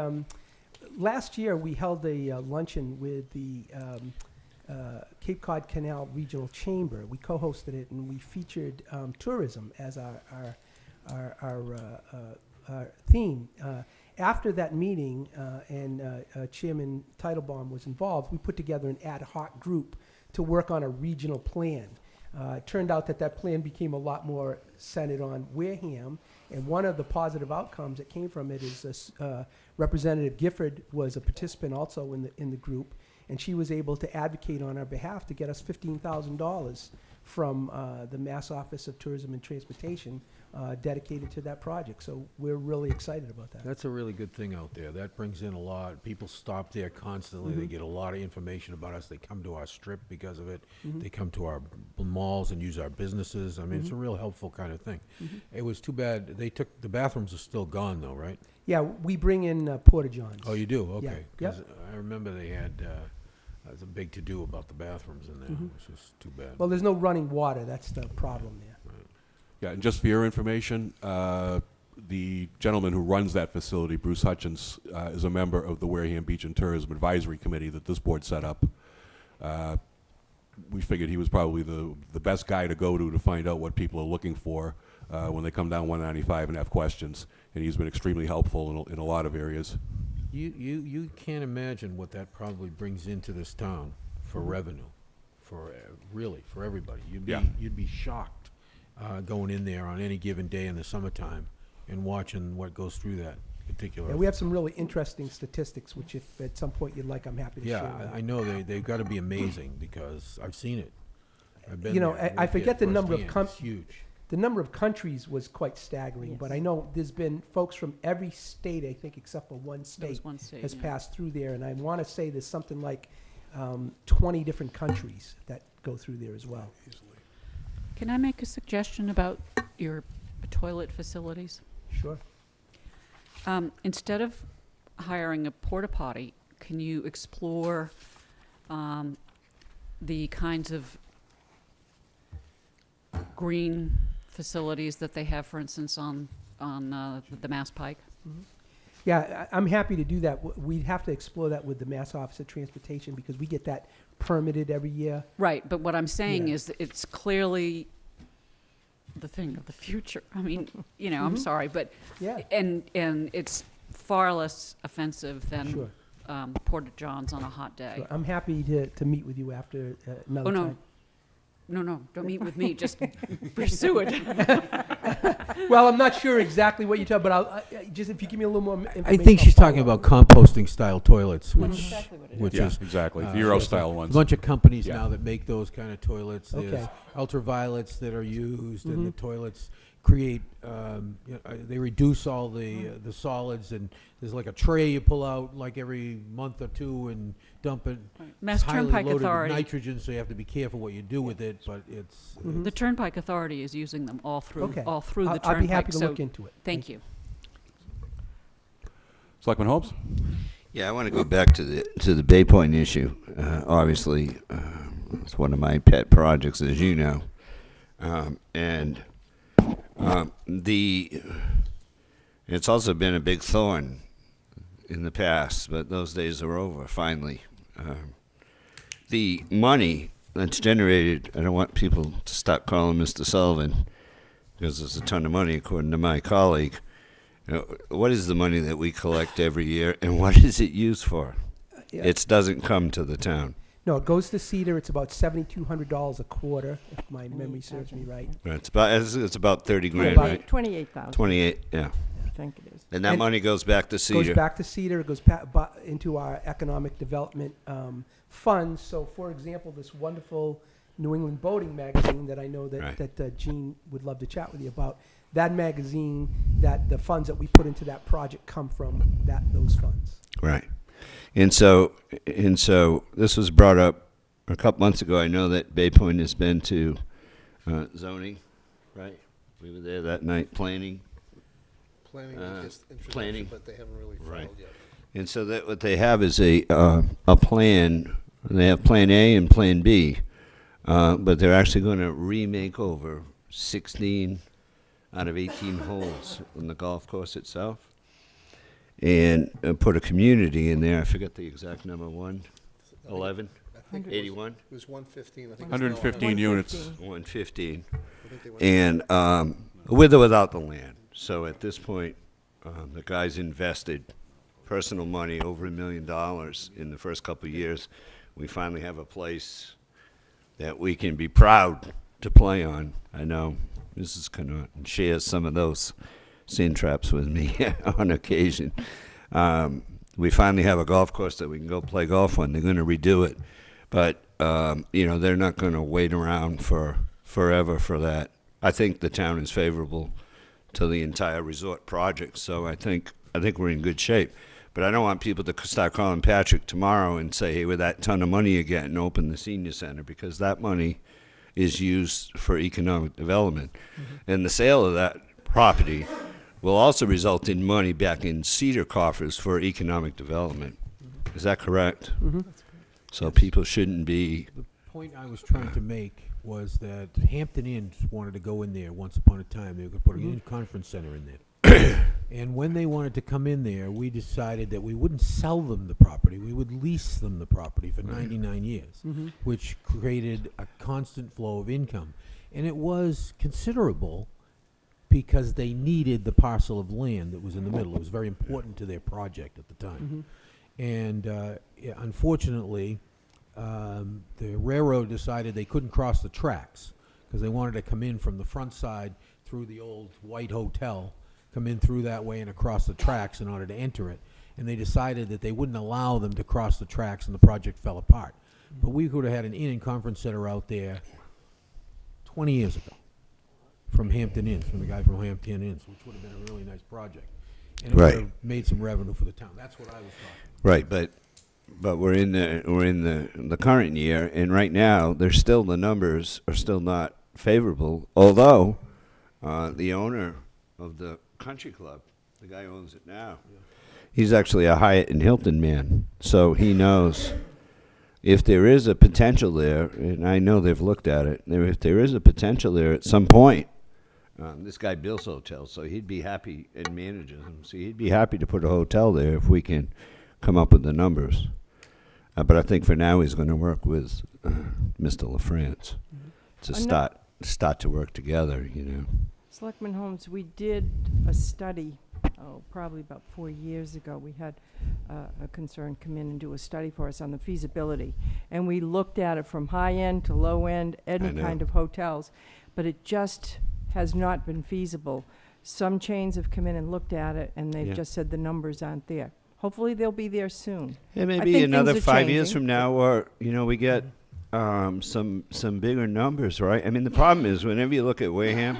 last year we held a luncheon with the Cape Cod Canal Regional Chamber. We co-hosted it and we featured tourism as our theme. After that meeting and Chairman Teitelbaum was involved, we put together an ad hoc group to work on a regional plan. It turned out that plan became a lot more centered on Wareham, and one of the positive outcomes that came from it is Representative Gifford was a participant also in the group, and she was able to advocate on our behalf to get us $15,000 from the Mass Office of Tourism and Transportation dedicated to that project. So we're really excited about that. That's a really good thing out there. That brings in a lot. People stop there constantly. They Mhm. get a lot of information about us. They come to our strip because of it. Mhm. They come to our malls and use our businesses. I mean, it's a real helpful kind of thing. Mhm. It was too bad. The bathrooms are still gone though, right? Yeah, we bring in porta-johns. Oh, you do? Yeah. Okay. Yep. 'Cause I remember they had, there's a big to-do about the bathrooms in there. Mhm. It's just too bad. Well, there's no running water. That's the problem there. Yeah, and just for your information, the gentleman who runs that facility, Bruce Hutchins, is a member of the Wareham Beach and Tourism Advisory Committee that this board set up. We figured he was probably the best guy to go to find out what people are looking for when they come down 195 and have questions, and he's been extremely helpful in a lot of areas. You can't imagine what that probably brings into this town for revenue, really, for everybody. Yeah. You'd be shocked going in there on any given day in the summertime and watching what goes through that particular. Yeah, we have some really interesting statistics, which if at some point you'd like, I'm happy to share. Yeah, I know they've got to be amazing because I've seen it. I've been You know, there. I forget the number of firsthand. It's huge. The number of countries was quite staggering, but I know there's been folks from every state, I think, except for one There state, was one state, has yeah. passed through there, and I want to say there's something like 20 different countries that go through there as well. Can I make a suggestion about your toilet facilities? Sure. Instead of hiring a porta potty, can you explore the kinds of green facilities that they have, for instance, on the Mass Pike? Yeah, I'm happy to do that. We'd have to explore that with the Mass Office of Transportation because we get that permitted every year. Right, but what I'm saying Yeah. is that it's clearly the thing of the future. I mean, I'm sorry, but Yeah. and it's far less offensive than Sure. porta johns on a hot day. So I'm happy to meet with you after another Oh, no. time. No, don't meet with me. Just pursue it. Well, I'm not sure exactly what you're talking, but just if you give me a little more information. I think she's talking about composting style toilets, which, exactly what it is. which Yeah, is exactly. uh, Euro there's style a ones. bunch of companies Yeah. now that make those kind of toilets. There's Okay. ultraviolets that are used, and the toilets create. They reduce all the solids, and there's like a tray you pull out like every month or two and dump it. Mass It's highly Turnpike loaded with Authority. nitrogen, so you have to be careful what you do with it. But it's The Turnpike Authority is using them all through, Okay. all through the I'll Turnpike. be happy to so look into it. Thank you. Selectman Holmes? Yeah, I want to go back to the Bay Point issue. Obviously, it's one of my pet projects, as you know, it's also been a big thorn in the past, but those days are over. Finally, the money that's generated. I don't want people to stop calling Mr. Sullivan because there's a ton of money, according to my colleague. You know, what is the money that we collect every year, and what is it used for? Yeah. It doesn't come to the town. No, it goes to Cedar. It's about $7,200 a quarter, if my memory serves me right. It's about 30 grand, about right? 28,000, 28, yeah. I think it is. And that And money goes back to Cedar. Goes back to Cedar. It goes into our economic development funds. So, for example, this wonderful New England Boating magazine that I know that, Right. that Gene would love to chat with you about, that magazine, that the funds that we put into that project come from those funds. Right. And so this was brought up a couple months ago. I know that Bay Point has been to zoning, right? We were there that night, planning. Planning is just introduction, planning. but they haven't really Right. followed yet. And so that what they have is a plan. They have Plan A and Plan B, but they're actually going to remake over 16 out of 18 holes on the golf course itself, and put a community in there. I forget the exact number. 111, I think 81, it was 115. I think 115 units. 115, I think they went and with or without the land. So at this point, the guys invested personal money over $1 million in the first couple of years. We finally have a place that we can be proud to play on. I know Mrs. Canort shares some of those sin traps with me on occasion. We finally have a golf course that we can go play golf on. They're going to redo it, but they're not going to wait around for forever for that. I think the town is favorable to the entire resort project, so I think we're in good shape. But I don't want people to start calling Patrick tomorrow and say, hey, with that ton of money you get, and open the senior center, because that money is used for economic development. And the sale of that property will also result in money back in Cedar coffers for economic development. Is that correct? So people shouldn't be... The point I was trying to make was that Hampton Inns wanted to go in there once upon a time. They could put an conference center in there. And when they wanted to come in there, we decided that we wouldn't sell them the property. We would lease them the property for 99 years, which created a constant flow of income. And it was considerable because they needed the parcel of land that was in the middle. It was very important to their project at the time. And unfortunately, the railroad decided they couldn't cross the tracks because they wanted to come in from the front side through the old White Hotel, come in through that way and across the tracks in order to enter it. And they decided that they wouldn't allow them to cross the tracks, and the project fell apart. But we could have had an inn and conference center out there 20 years ago from Hampton Inns, from the guy from Hampton Inns, which would have been a really nice project. And it would have made some revenue for the town. That's what I was talking about. Right, but we're in the current year, and right now the numbers are still not favorable. Although the owner of the country club, the guy who owns it now, he's actually a Hyatt and Hilton man, so he knows if there is a potential there, and I know they've looked at it. If there is a potential there at some point, this guy builds hotels, so he'd be happy and manages them. So he'd be happy to put a hotel there if we can come up with the numbers. But I think for now he's going to work with Mr. LaFrance to start to work together. Selectman Holmes, we did a study, probably about 4 years ago. We had a concern come in and do a study for us on the feasibility. And we looked at it from high end to low end, any kind of hotels. But it just has not been feasible Some chains have come in and looked at it, and they've Yeah. just said the numbers aren't there. Hopefully, they'll be there soon. Yeah, I maybe think another things are 5 years changing. from now, or we get some bigger numbers, right? I mean, the problem is whenever you look at Wareham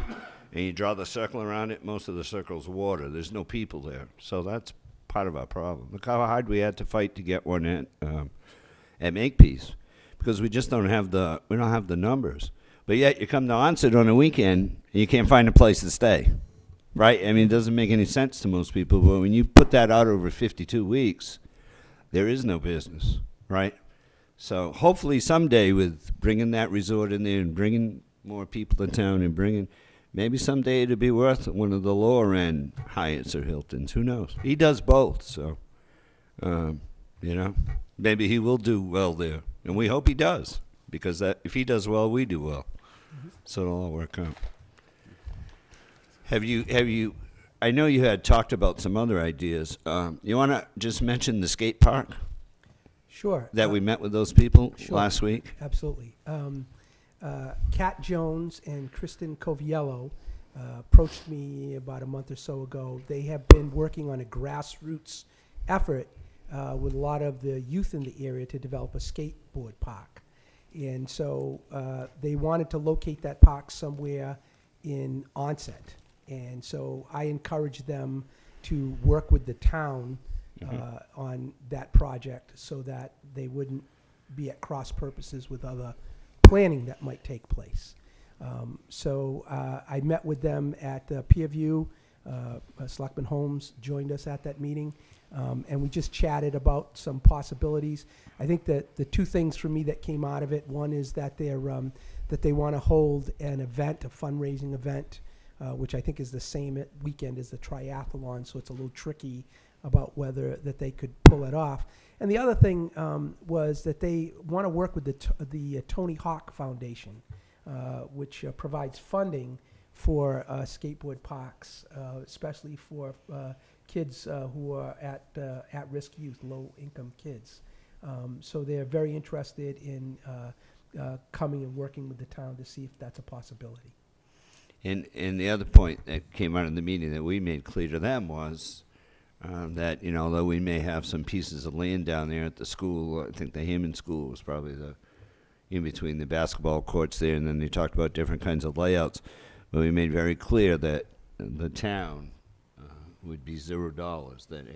and you draw the circle around it, most of the circle's water. There's no people there, so that's part of our problem. Look how hard we had to fight to get one at Makepeace, because we just don't have the numbers. But yet you come to Onset on a weekend and you can't find a place to stay. Right? I mean, it doesn't make any sense to most people, but when you put that out over 52 weeks, there is no business, right? So hopefully someday with bringing that resort in there and bringing more people to town and maybe someday it'll be worth one of the lower end Hyatts or Hiltons. Who knows? He does both, so, maybe he will do well there. And we hope he does, because if he does well, we do well. So it'll all work out. Have you, I know you had talked about some other ideas. You want to just mention the skate park Sure. that we met with those people Sure. last week? Absolutely. Kat Jones and Kristen Coviello approached me about a month or so ago. They have been working on a grassroots effort with a lot of the youth in the area to develop a skateboard park. And so they wanted to locate that park somewhere in Onset. And so I encouraged them to work with the town on that project so that they wouldn't be at cross purposes with other planning that might take place. So I met with them at Peerview. Selectman Holmes joined us at that meeting, and we just chatted about some possibilities. I think that the two things for me that came out of it, one is that they want to hold an event, a fundraising event, which I think is the same weekend as the triathlon, so it's a little tricky about whether that they could pull it off. And the other thing was that they want to work with the Tony Hawk Foundation, which provides funding for skateboard parks, especially for kids who are at-risk youth, low-income kids. So they're very interested in coming and working with the town to see if that's a possibility. And the other point that came out of the meeting that we made clear to them was that, although we may have some pieces of land down there at the school, I think the Hammond School was probably in between the basketball courts there, and then they talked about different kinds of layouts. But we made very clear that the town would be $0, that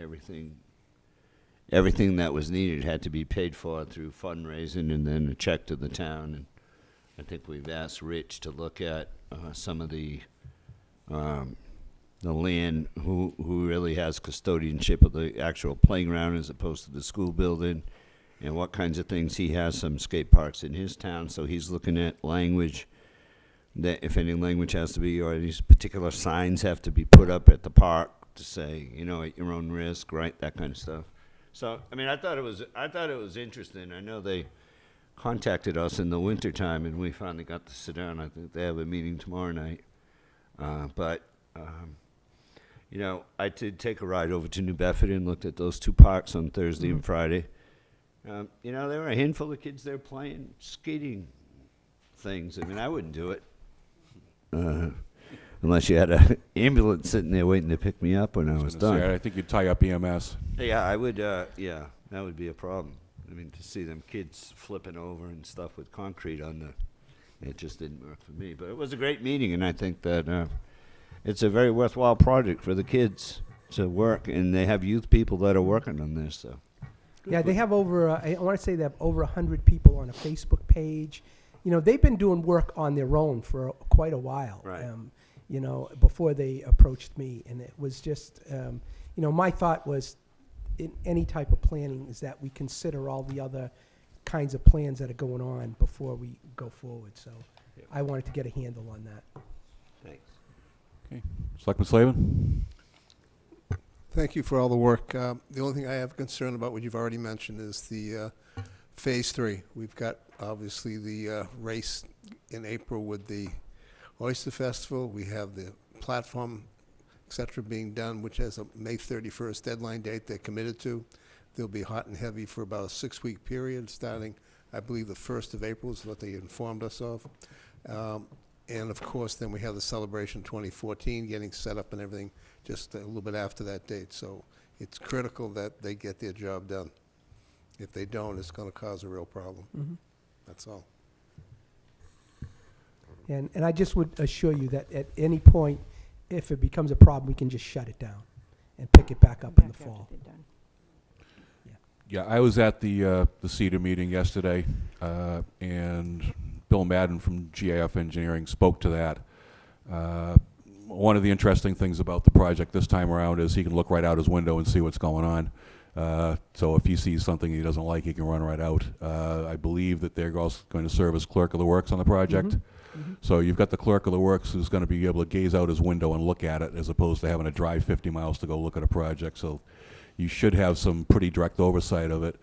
everything that was needed had to be paid for through fundraising and then a check to the town. And I think we've asked Rich to look at some of the land, who really has custodianship of the actual playground as opposed to the school building, and what kinds of things. He has some skate parks in his town, so he's looking at language, that if any language has to be, or these particular signs have to be put up at the park to say, at your own risk, right, that kind of stuff. So, I mean, I thought it was interesting. I know they contacted us in the wintertime, and we finally got to sit down. I think they have a meeting tomorrow night. I did take a ride over to New Bedford and looked at those two parks on Thursday and Friday. There were a handful of kids there playing skating things. I mean, I wouldn't do it unless you had an ambulance sitting there waiting to pick me up when I was done. I think you'd tie up EMS. Yeah, I would. Yeah, that would be a problem. I mean, to see them kids flipping over and stuff with concrete on it just didn't work for me. But it was a great meeting, and I think that it's a very worthwhile project for the kids to work, and they have youth people that are working on this. So. Yeah, they have over, I want to say they have over 100 people on a Facebook page. They've been doing work on their own for quite a while, Right. Before they approached me. And it was just, my thought was in any type of planning is that we consider all the other kinds of plans that are going on before we go forward. So I wanted to get a handle on that. Thanks. Okay. Selectman Slavin? Thank you for all the work. The only thing I have concern about, what you've already mentioned, is the Phase 3. We've got, obviously, the race in April with the Oyster Festival. We have the platform, et cetera, being done, which has a May 31st deadline date they're committed to. They'll be hot and heavy for about a 6-week period, starting, I believe, the 1st of April is what they informed us of. And of course, then we have the celebration 2014 getting set up and everything just a little bit after that date. So it's critical that they get their job done. If they don't, it's going to cause a real problem. Mhm. That's all. And I just would assure you that at any point, if it becomes a problem, we can just shut it down and pick it back up in the Back after fall. they're done. Yeah, I was at the CETA meeting yesterday, and Bill Madden from GAF Engineering spoke to that. One of the interesting things about the project this time around is he can look right out his window and see what's going on. So if he sees something he doesn't like, he can run right out. I believe that they're also going to serve as clerk of the works on the project. So you've got the clerk of the works who's going to be able to gaze out his window and look at it, as opposed to having to drive 50 miles to go look at a project. So you should have some pretty direct oversight of it.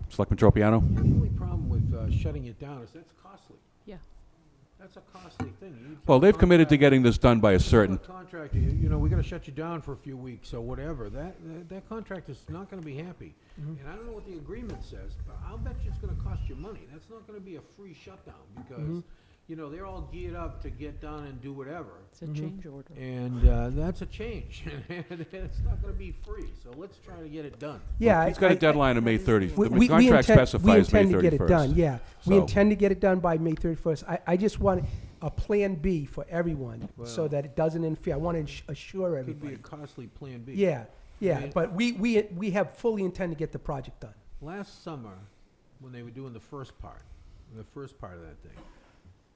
Selectman Tropiano? The only problem with shutting it down is that's costly. Yeah. That's a costly thing. You tell Well, a they've committed to contractor- getting this done by a certain. tell a contractor, you know, we're gonna shut you down for a few weeks or whatever. That contractor's not gonna be happy. And I don't know what the agreement says, but I'll bet you it's gonna cost you money. That's not gonna be a free shutdown because, you know, they're all geared up to get done and do whatever. It's a change order. And that's a change. And it's not gonna be free, so let's try to get it done. Yeah. He's got a deadline of May 30th. We- The we contract intend- specifies we May intend to get it 31st. done, yeah. We So- intend to get it done by May 31st. I just want a Plan B for everyone, so Well- that it doesn't interfere. I want to assure Could be a everybody. costly Plan B. Yeah, yeah, mean- but we have fully intend to get the project done. Last summer, when they were doing the first part of that thing,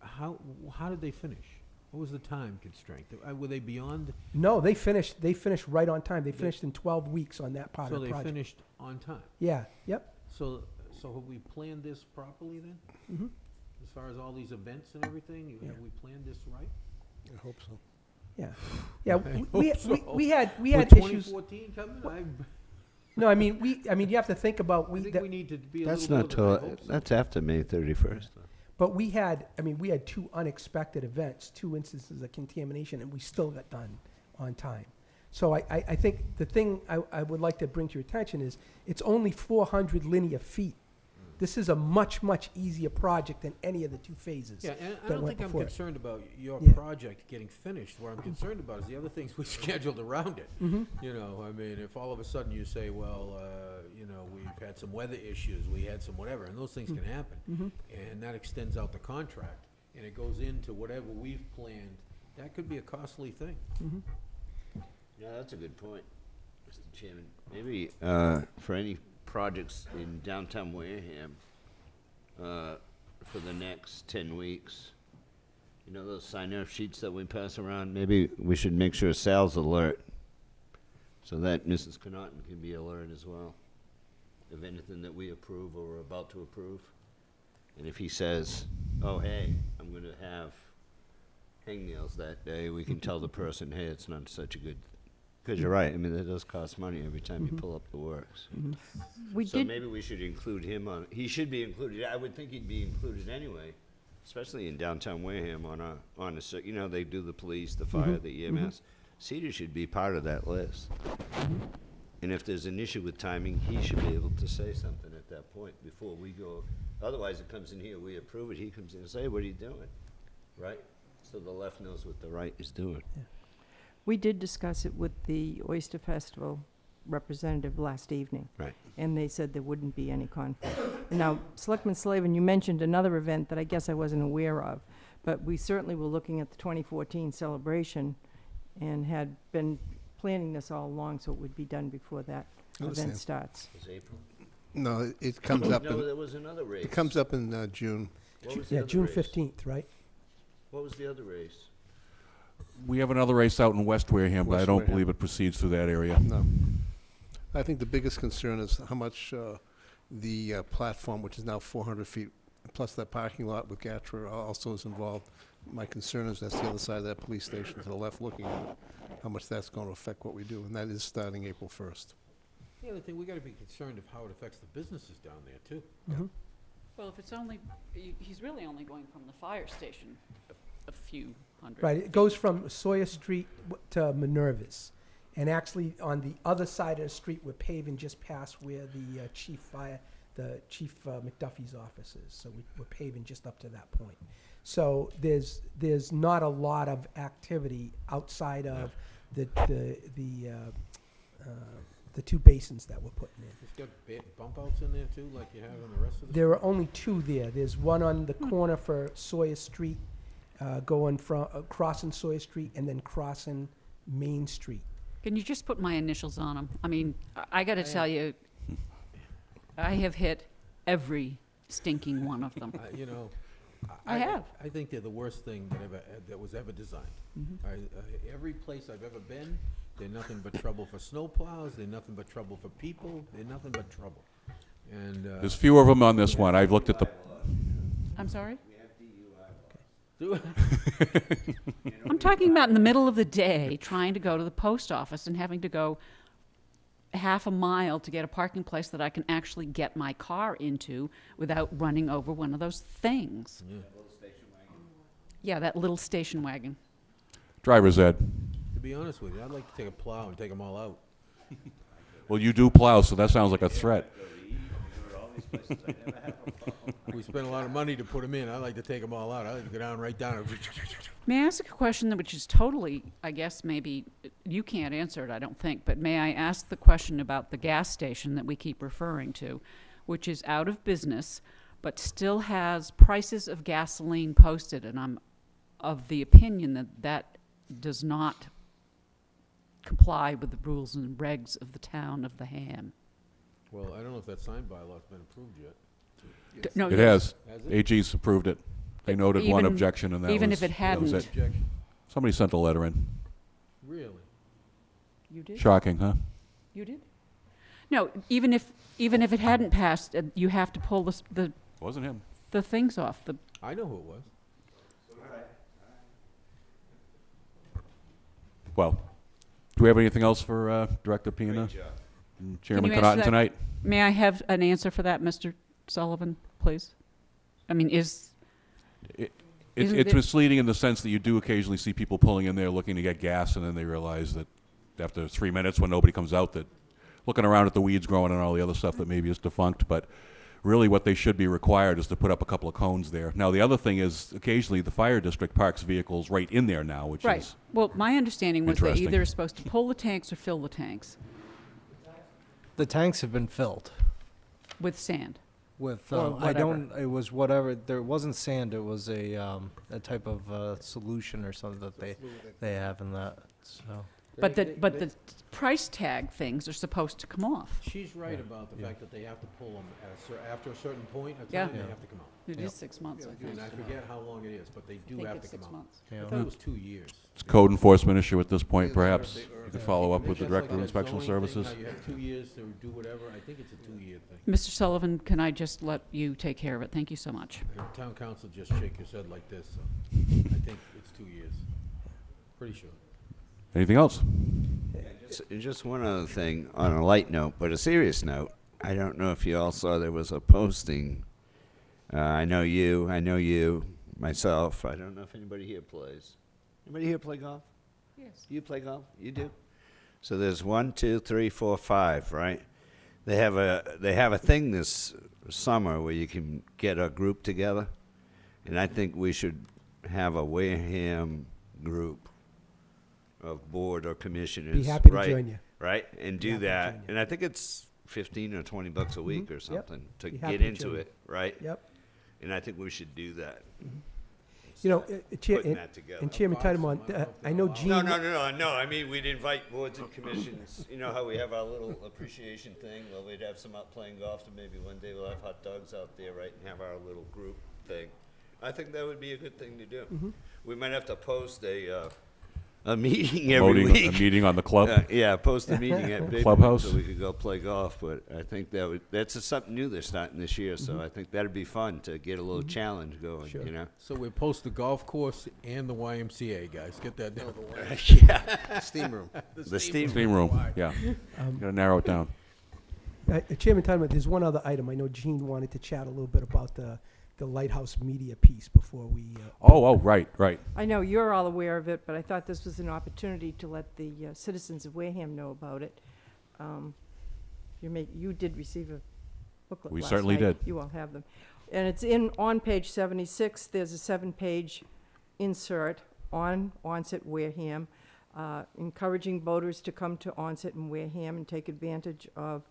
how did they finish? What was the time constraint? Were they beyond, No, they finished right on time. They finished in 12 weeks on that part so of the they project. finished on time? Yeah, yep. So have we planned this properly then? Mhm. As far as all these events and everything, have we planned this right? I hope so. Yeah, yeah. I We hope so. we had With issues. 2014 coming, No, I mean you have to think about I think we need to be a That's little not more than I till, hope so. that's after May 31st. But we had two unexpected events, 2 instances of contamination, and we still got done on time. So I think the thing I would like to bring to your attention is it's only 400 linear feet. This is a much, much easier project than any of the 2 phases. Yeah, and I that don't went think I'm before it. concerned about your Yeah. project getting finished. What I'm concerned about is the other things we scheduled around it. Mhm. You know, I mean, if all of a sudden you say, well, you know, we've had some weather issues, we had some whatever, and those things can happen. And that extends out the contract, and it goes into whatever we've planned, that could be a costly thing. Yeah, that's a good point, Mr. Chairman. Maybe for any projects in downtown Wareham for the next 10 weeks, you know those sign-off sheets that we pass around? Maybe we should make sure Sal's alert so that Mrs. Connaughton can be alert as well of anything that we approve or are about to approve. And if he says, oh, hey, I'm going to have hangnails that day, we can tell the person, hey, it's not such a good. Because you're right. I mean, it does cost money every time you pull up the works. We So did, maybe we should include him on. He should be included. I would think he'd be included anyway, especially in downtown Wareham on a you know, they do the police, the fire, the EMS. CETA should be part of that list. And if there's an issue with timing, he should be able to say something at that point before we go. Otherwise, it comes in here, we approve it. He comes in and say, "What are you doing?" Right? So the left knows what the right is doing. we did discuss it with the Oyster Festival representative last evening. Right. And they said there wouldn't be any conflict. Now, Selectman Slavin, you mentioned another event that I guess I wasn't aware of, but we certainly were looking at the 2014 celebration and had been planning this all along, so it would be done before that Understand. event starts. Is April? No, it comes up No, in, there was another race. it comes up in June. What was the Yeah, other June race? 15th, right? What was the other race? We have another race out in West Wareham, but I West don't Wareham. believe it proceeds through that area. No. I think the biggest concern is how much the platform, which is now 400 feet, plus that parking lot with Gatra also is involved. My concern is that's the other side of that police station to the left looking at it, how much that's going to affect what we do, and that is starting April 1st. The other thing, we gotta be concerned of how it affects the businesses down there too. Well, if it's only, he's really only going from the fire station a few hundred. Right, it goes from Sawyer Street to Minerva's. And actually, on the other side of the street, we're paving just past where the chief fire, Chief McDuffie's offices. So we're paving just up to that point. So there's not a lot of activity outside of the two basins that we're putting in. It's got bump outs in there too, like you have on the rest of the. There are only two there. There's one on the corner for Sawyer Street, going from crossing Sawyer Street and then crossing Main Street. Can you just put my initials on them? I mean, I got to tell you, I have hit every stinking one of them. You know, I have. I think they're the worst thing that was ever designed. Every place I've ever been, they're nothing but trouble for snowplows. They're nothing but trouble for people. They're nothing but trouble. And There's fewer of them on this one. I've looked at the. I'm sorry? I'm talking about in the middle of the day, trying to go to the post office and having to go half a mile to get a parking place that I can actually get my car into without running over one of those things. Yeah, that little station wagon. Driver's ed. to be honest with you, I'd like to take a plow and take them all out. Well, you do plow, so that sounds like a threat. We spent a lot of money to put them in. I'd like to take them all out. I'd like to go down, right down. May I ask a question that which is totally, I guess maybe, you can't answer it, I don't think, but may I ask the question about the gas station that we keep referring to, which is out of business, but still has prices of gasoline posted, and I'm of the opinion that that does not comply with the rules and regs of the town of the Ham. Well, I don't know if that sign bylaw's been approved yet. No, It has. AG's approved it. They noted one Even- objection, and that even was, if it that was hadn't. it. Somebody sent a letter in. Really? You did? Shocking, huh? You did? No, even if it hadn't passed, you have to pull the Wasn't him. the things off. The I know who it was. Well, do we have anything else for Director Pina and Chairman Can you answer Connaughton that? tonight? May I have an answer for that, Mr. Sullivan, please? I mean, isn't It's it- misleading in the sense that you do occasionally see people pulling in there looking to get gas, and then they realize that after 3 minutes, when nobody comes out, that looking around at the weeds growing and all the other stuff that maybe is defunct. But really, what they should be required is to put up a couple of cones there. Now, the other thing is, occasionally the fire district parks vehicles right in there now, which right. is Well, my understanding was they interesting. either are supposed to pull the tanks or fill the tanks The tanks have been filled with sand. with, Or I whatever. don't, it was whatever, there wasn't sand, it was a type of solution or something that they have in that, so. But the price tag things are supposed to come off. She's right about the fact that they have to pull them after a certain point of Yeah. time. They have to come out. It is 6 months, I think. And I forget how long it is, but they I do think have it's to 6 come out. months. I thought it was 2 years. it's a code enforcement issue at this point, perhaps. Or- You could follow up with the Just like Director of that Inspection zoning Services. thing, how you have 2 years to do whatever. I think it's a 2-year thing. Mr. Sullivan, can I just let you take care of it? Thank you so much. And town council just shake his head like this, so I think it's 2 years. Pretty sure. Anything else? Just one other thing on a light note, but a serious note. I don't know if you all saw there was a posting. I know you, myself. I don't know if anybody here plays. Anybody here play golf? Yes. You play golf? You do? So there's 1, 2, 3, 4, 5, right? They have a thing this summer where you can get a group together, and I think we should have a Wareham group of board or commissioners. Be happy to right, join you. Right, and Be do happy to that. join you. And I think it's $15 or $20 a week or something to Be happy get to into join you. it, right? Yep. And I think we should do that. You know, Putting that together. and Chairman Titlebaum, I know Gene. No. I mean, we'd invite boards and commissions. You know how we have our little appreciation thing? Well, we'd have some out playing golf, and maybe one day we'll have hot dogs out there, right, and have our little group thing. I think that would be a good thing to do. We might have to post a meeting every week. A meeting on the club? Yeah, post a meeting at Big Clubhouse? so we could go play golf. But I think that's something new they're starting this year. So I think that'd be fun to get a little challenge going. Sure. You know. So we post the golf course and the YMCA, guys. Get that down. Yeah. Steam room. The steam. Steam room, yeah. Gotta narrow it down. Chairman Titlebaum, there's one other item. I know Gene wanted to chat a little bit about the Lighthouse Media piece before we. Oh, right. I know you're all aware of it, but I thought this was an opportunity to let the citizens of Wareham know about it. You did receive a booklet We last certainly night. did. You all have them. And it's on page 76. There's a 7-page insert on Onset Wareham, encouraging boaters to come to Onset and Wareham and take advantage of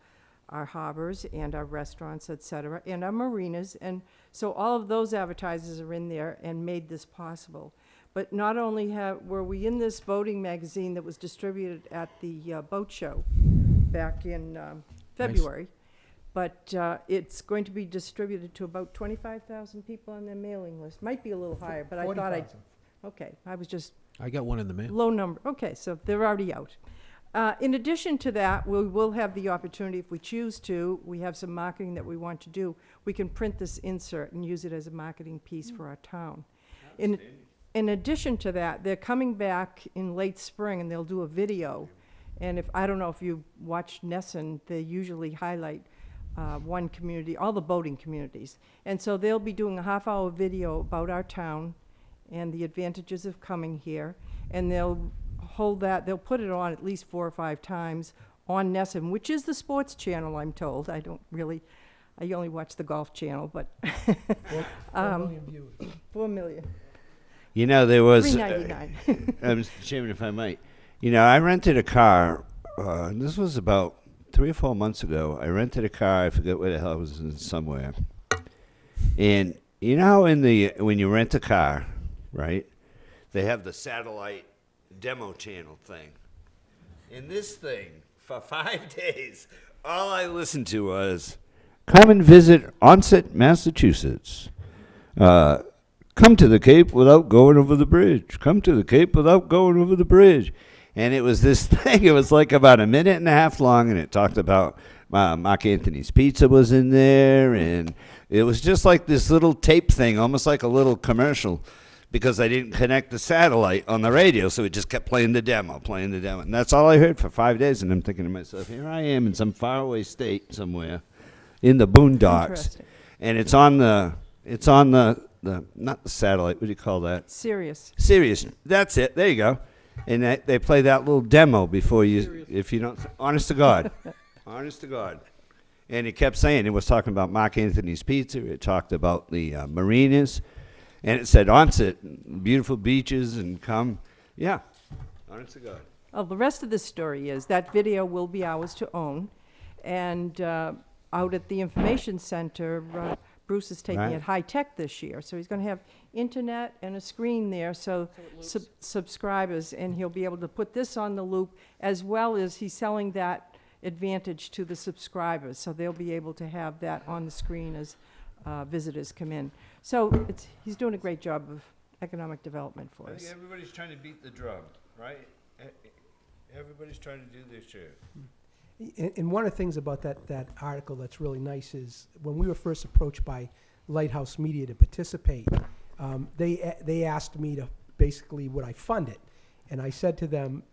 our harbors and our restaurants, et cetera, and our marinas. And so all of those advertisers are in there and made this possible. But not only were we in this boating magazine that was distributed at the boat show back in February, but it's going to be distributed to about 25,000 people on their mailing list. Might be a little higher, but I thought I'd... 40,000. Okay, I was just... I got one in the mail. Low number. Okay, so they're already out. In addition to that, we will have the opportunity, if we choose to, we have some marketing that we want to do. We can print this insert and use it as a marketing piece for our town. In addition to that, they're coming back in late spring and they'll do a video. And I don't know if you watch Nesson, they usually highlight one community, all the boating communities. And so they'll be doing a half-hour video about our town and the advantages of coming here. And they'll put it on at least 4 or 5 times on Nesson, which is the sports channel, I'm told. I only watch the golf channel, but 4 million viewers. 4 million. You know, there was... $3.99. Mr. Chairman, if I might. You know, I rented a car. This was about 3 or 4 months ago. I rented a car. I forget where the hell it was, in somewhere. And you know how when you rent a car, right, they have the satellite demo channel thing. In this thing, for 5 days, all I listened to was, come and visit Onset, Massachusetts. Come to the Cape without going over the bridge. Come to the Cape without going over the bridge. And it was this thing. It was like about 1.5 minutes long, and it talked about Mark Anthony's Pizza was in there, and it was just like this little tape thing, almost like a little commercial, because I didn't connect the satellite on the radio, so it just kept playing the demo. And that's all I heard for 5 days, and I'm thinking to myself, here I am in some faraway state somewhere in the boondocks, and it's on the not the satellite, what do you call that? Sirius. That's it. There you go. And they play that little demo before you, if you don't, honest to God. Honest to God. And it kept saying, it was talking about Mark Anthony's Pizza, it talked about the marinas, and it said Onset, beautiful beaches, and come. Yeah, honest to God. Well, the rest of the story is that video will be ours to own. And out at the information center, Bruce is taking it high tech this year. So he's going to have internet and a screen there, so subscribers, and he'll be able to put this on the loop, as well as he's selling that advantage to the subscribers. So they'll be able to have that on the screen as visitors come in. So he's doing a great job of economic development for us. I think everybody's trying to beat the drum, right? Everybody's trying to do their share. And one of the things about that article that's really nice is when we were first approached by Lighthouse Media to participate, they asked me to basically would I fund it, and I said to them,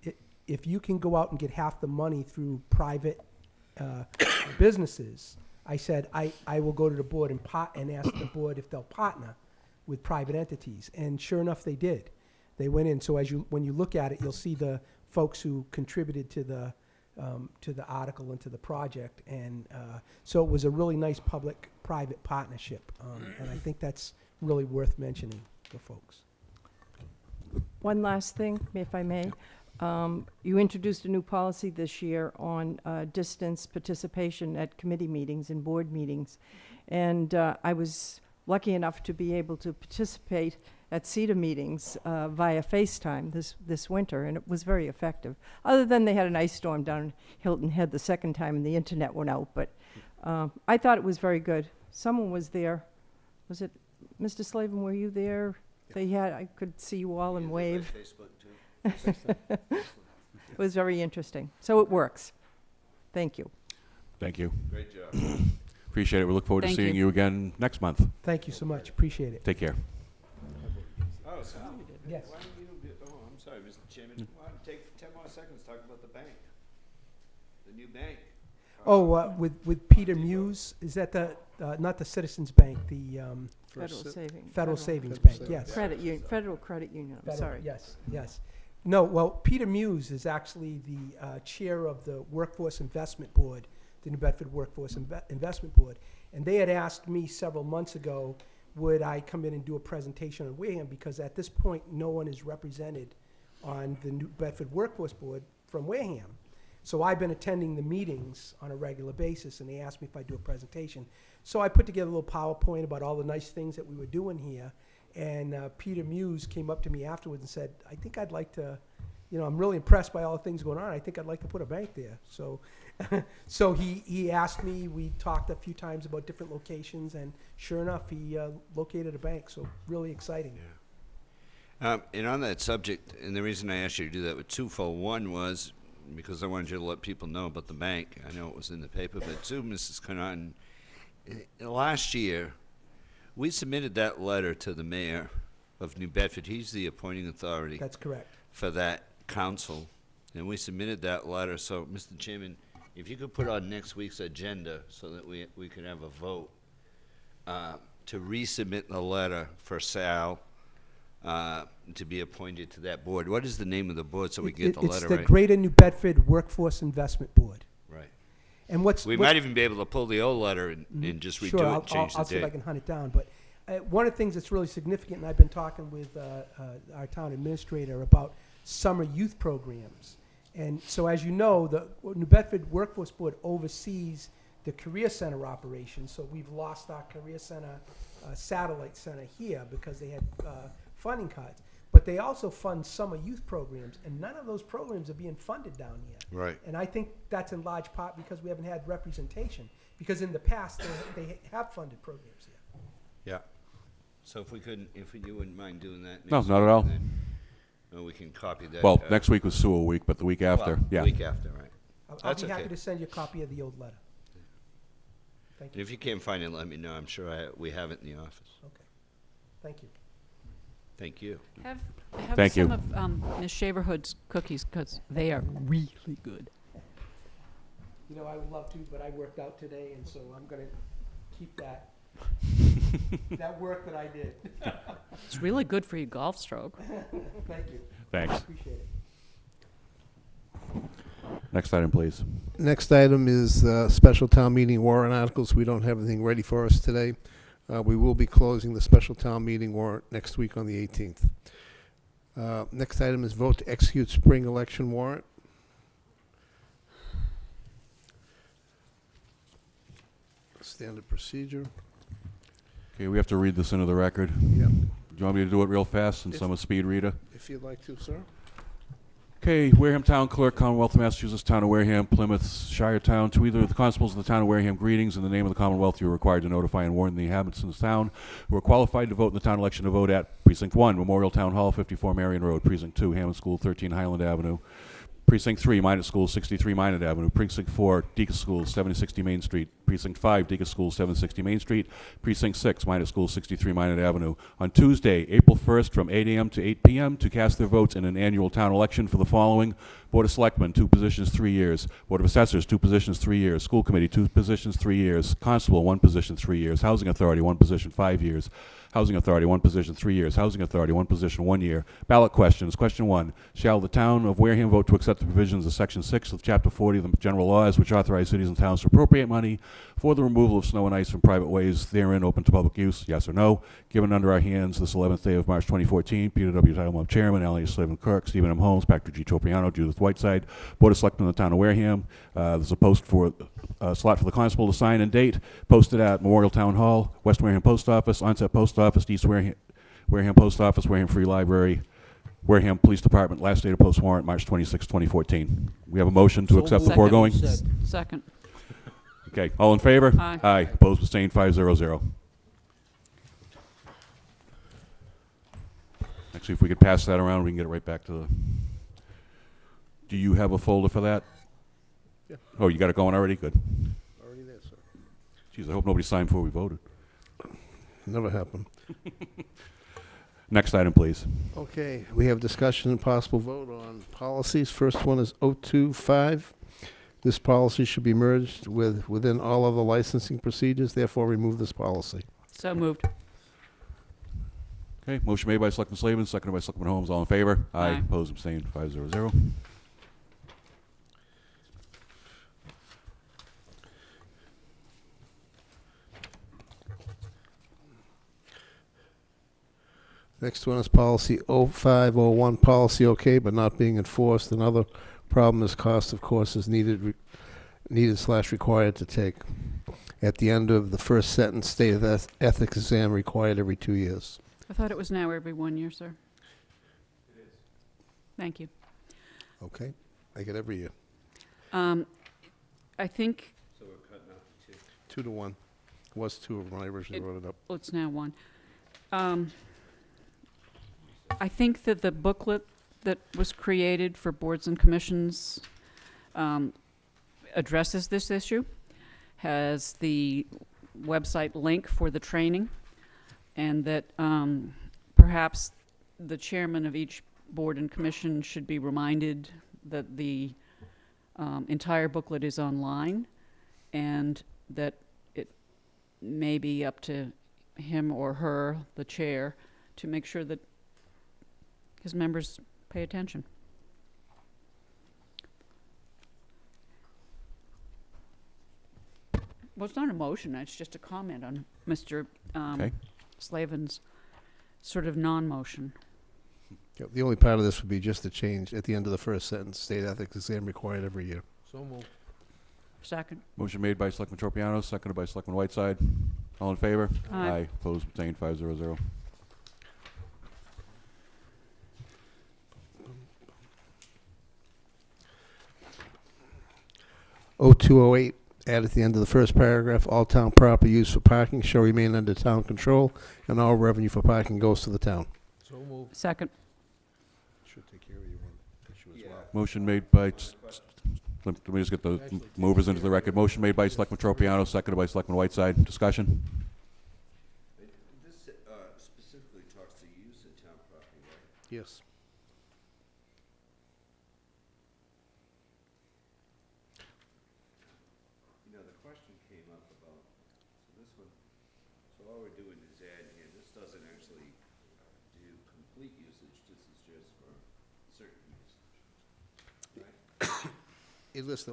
if you can go out and get half the money through private businesses, I said I will go to the board and ask the board if they'll partner with private entities, and sure enough they did. They went in. So when you look at it, you'll see the folks who contributed to the article and to the project, and so it was a really nice public-private partnership, and I think that's really worth mentioning for folks. One last thing, if I may. You introduced a new policy this year on distance participation at committee meetings and board meetings, and I was lucky enough to be able to participate at CETA meetings via FaceTime this winter, and it was very effective. Other than they had an ice storm down in Hilton Head the second time and the internet went out, but I thought it was very good. Someone was there. Was it Mr. Slavin, were you there? I could see you all and wave. It was very interesting. So it works. Thank you. Thank you. Great job. Appreciate it. We look forward to seeing you again next month. Thank you so much. Appreciate it. Take care. Oh, Sal? Yes. Why don't you, I'm sorry, Mr. Chairman. Why don't you take 10 more seconds to talk about the bank? The new bank. With Peter Muse, is that not the Citizens Bank, the Federal Savings Bank? Yes. Federal Credit Union. I'm sorry. Yes. No, well, Peter Muse is actually the chair of the Workforce Investment Board, the New Bedford Workforce Investment Board, And they had asked me several months ago, would I come in and do a presentation on Wareham, because at this point, no one is represented on the New Bedford Workforce Board from Wareham. So I've been attending the meetings on a regular basis, and they asked me if I'd do a presentation. So I put together a little PowerPoint about all the nice things that we were doing here, and Peter Muse came up to me afterwards and said, I think I'd like to, I'm really impressed by all the things going on. I think I'd like to put a bank there. So so he asked me, we talked a few times about different locations, and sure enough, he located a bank, so really exciting. And on that subject, and the reason I asked you to do that with twofold, one was because I wanted you to let people know about the bank. I know it was in the paper, but two, Mrs. Connaughton, last year, we submitted that letter to the mayor of New Bedford. He's the appointing authority. That's correct. For that council, and we submitted that letter. So, Mr. Chairman, if you could put on next week's agenda so that we could have a vote to resubmit the letter for Sal to be appointed to that board. What is the name of the board so we get the letter right? It's the Greater New Bedford Workforce Investment Board. Right. And we might even be able to pull the old letter and just redo it and change the I'll date. see if I can hunt it down. But one of the things that's really significant, and I've been talking with our town administrator about summer youth programs. And so, as you know, the New Bedford Workforce Board oversees the Career Center operation. So we've lost our Career Center satellite center here because they had funding cuts. But they also fund summer youth programs, and none of those programs are being funded down here. Right. And I think that's in large part because we haven't had representation. Because in the past, they have funded programs here. Yeah. So if you wouldn't mind doing that. No, next not at week, all. then, we can copy that. Well, next week was sewer week, but the week after, well, yeah. Week after, right. I'll That's be happy okay. to send you a copy of the old letter. Thank And you. if you can't find it, let me know. I'm sure we have it in the office. Okay. Thank you. Thank you. Have Thank some you. of Ms. Shaverhood's cookies, because they are really good. I would love to, but I worked out today, and so I'm going to keep that work that I did. It's really good for your golf stroke. Thank you. Thanks. Appreciate it. Next item, please. Next item is special town meeting warrant articles. We don't have anything ready for us today. We will be closing the special town meeting warrant next week on the 18th. Next item is vote to execute spring election warrant. Standard procedure. Okay, we have to read this into the record. Yep. Do you want me to do it real fast since If- I'm a speed reader? If you'd like to, sir. Okay, Wareham Town Clerk, Commonwealth of Massachusetts, Town of Wareham, Plymouth, Shire Town, to either of the constables of the Town of Wareham, greetings. In the name of the Commonwealth, you are required to notify and warn the inhabitants of the town who are qualified to vote in the town election to vote at Precinct 1, Memorial Town Hall, 54 Marion Road, Precinct 2, Hammond School, 13 Highland Avenue, Precinct 3, Minot School, 63 Minot Avenue, Precinct 4, Deacon School, 760 Main Street, Precinct 5, Deacon School, 760 Main Street, Precinct 6, Minot School, 63 Minot Avenue, on Tuesday, April 1st, from 8 a.m. to 8 p.m. to cast their votes in an annual town election for the following: Board of Selectmen, 2 positions, 3 years. Board of Assessors, 2 positions, 3 years. School Committee, 2 positions, 3 years. Constable, 1 position, 3 years. Housing Authority, 1 position, 5 years. Housing Authority, 1 position, 3 years. Housing Authority, 1 position, 1 year. Ballot questions. Question 1. Shall the town of Wareham vote to accept the provisions of Section 6 of Chapter 40 of the general laws which authorize cities and towns to appropriate money for the removal of snow and ice from private ways therein open to public use? Yes or no? Given under our hands this 11th day of March 2014, Peter W. Teitelbaum, Chairman, Alan Slavin Kirk, Stephen M. Holmes, Patrick G. Topriano, Judith Whiteside, Board of Selectmen of the Town of Wareham. There's a post for slot for the constable to sign and date, posted at Memorial Town Hall, West Wareham Post Office, Onset Post Office, East Wareham Post Office, Wareham Free Library, Wareham Police Department. Last date of post warrant, March 26, 2014. We have a motion to accept the foregoing. Second. Okay, all in favor? Aye. Aye. Opposed, abstained, 500. Actually, if we could pass that around, we can get it right back to the... Do you have a folder for that? Yeah. Oh, you got it going already? Good. Already there, sir. Jeez, I hope nobody signed before we voted. Never happened. Next item, please. Okay, we have discussion and possible vote on policies. First one is 025. This policy should be merged within all other licensing procedures, therefore remove this policy. So moved. Okay, motion made by Selectman Slavin, seconded by Selectman Holmes. All in favor? Aye. Opposed, abstained, 500. Next one is policy 0501, policy okay, but not being enforced. Another problem is cost of courses needed/required to take. At the end of the first sentence, state of ethics exam required every 2 years. I thought it was now every 1 year, sir. It is. Thank you. Okay, I get every year. I think So we're cutting out the 2. 2 to 1. Was 2 when I originally wrote it up. well, it's now 1. I think that the booklet that was created for boards and commissions addresses this issue, has the website link for the training, and that perhaps the chairman of each board and commission should be reminded that the entire booklet is online, and that it may be up to him or her, the chair, to make sure that his members pay attention. Well, it's not a motion, it's just a comment on Mr. Okay. Slavin's sort of non-motion. Yep, the only part of this would be just to change at the end of the first sentence, state ethics exam required every year. So moved. Second. Motion made by Selectman Tropiano, seconded by Selectman Whiteside. All in favor? Aye. Opposed, abstained, 500. 0208, add at the end of the first paragraph, all town property used for parking shall remain under town control, and all revenue for parking goes to the town. So moved. Second. Should take care of your one issue as well. Motion made by, let me just get the movers into the record. Motion made by Selectman Tropiano, seconded by Selectman Whiteside. Discussion? This specifically talks to use of town property, right? Yes. You know, the question came up about, so this one, so all we're doing is adding here, this doesn't actually do complete usage, this is just for certain usage, right? It lists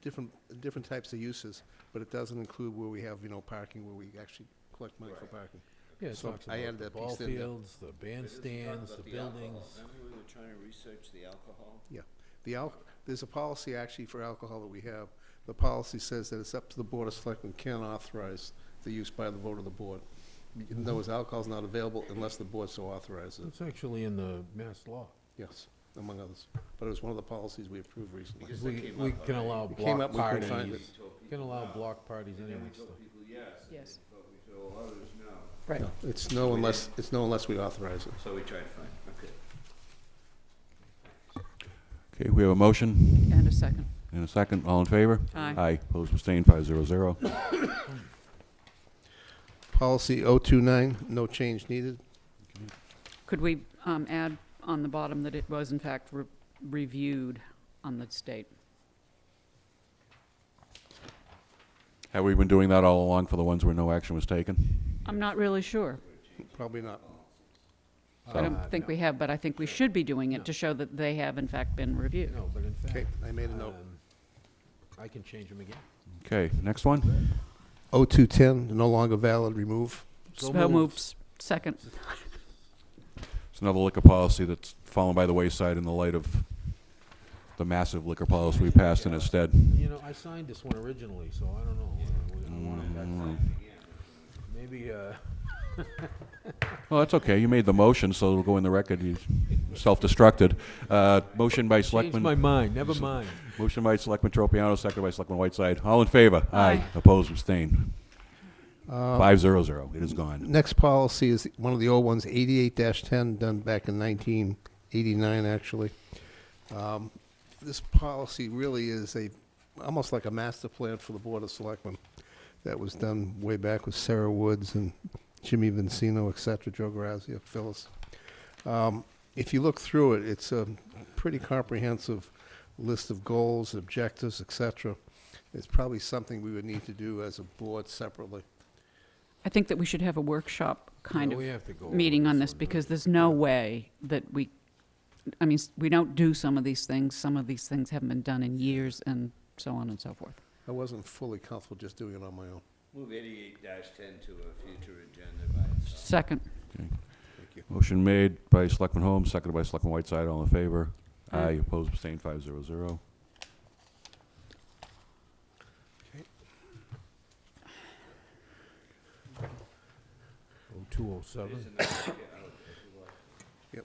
different types of uses, but it doesn't include where we have, parking, where we actually collect money for parking. Yeah, it So talks I about added the that ball piece in there. fields, the bandstands, the buildings. Remember we were trying to research the alcohol? Yeah. There's a policy actually for alcohol that we have. The policy says that it's up to the Board of Selectmen can authorize the use by the vote of the board. In other words, alcohol is not available unless the board so authorizes. It's actually in the mass law. Yes, among others. But it was one of the policies we approved recently. Because We, that came we up can already. allow It came block up, we couldn't find parties. it. Can allow block parties And then anyway, we so. told people yes. Yes. But we told others no. Right. No, it's no unless we authorize it. So we tried to find, okay. Okay, we have a motion And a second. and a second. All in favor? Aye. Aye. Opposed, abstained, 500. Policy 029, no change needed. Could we add on the bottom that it was in fact reviewed on the state? Have we been doing that all along for the ones where no action was taken? I'm not really sure. Probably not. I don't think we have, but I think we should be doing it to show that they have in fact been reviewed. No, but in Okay, fact, I made a note. I can change them again. Okay, next one. 0210, no longer valid, remove. So So moved. moves. Second. It's another liquor policy that's fallen by the wayside in the light of the massive liquor policy we passed in its stead. You know, I signed this one originally, so I don't know. I wanna- Maybe, Well, that's okay. You made the motion, so it'll go in the record. You self-destructed. Motion by changed Selectman. my mind, never mind. Motion by Selectman Tropiano, second by Selectman Whiteside. All in favor? Aye. Opposed, abstained. 500. It is gone. Next policy is one of the old ones, 88-10, done back in 1989, actually. This policy really is almost like a master plan for the Board of Selectmen that was done way back with Sarah Woods and Jimmy Vincino, et cetera, Joe Grazia, Phyllis. If you look through it, it's a pretty comprehensive list of goals and objectives, et cetera. It's probably something we would need to do as a board separately. I think that we should have a workshop kind Yeah, of we have to go over meeting on this one, because there's no way that I mean, we don't do some of these things. Some of these things haven't been done in years and so on and so forth. I wasn't fully comfortable just doing it on my own. Move 88-10 to a future agenda by itself. Second. Okay. Thank you. Motion made by Selectman Holmes, seconded by Selectman Whiteside. All in favor? Aye. Opposed, abstained, 500. Oh, 207. Yep.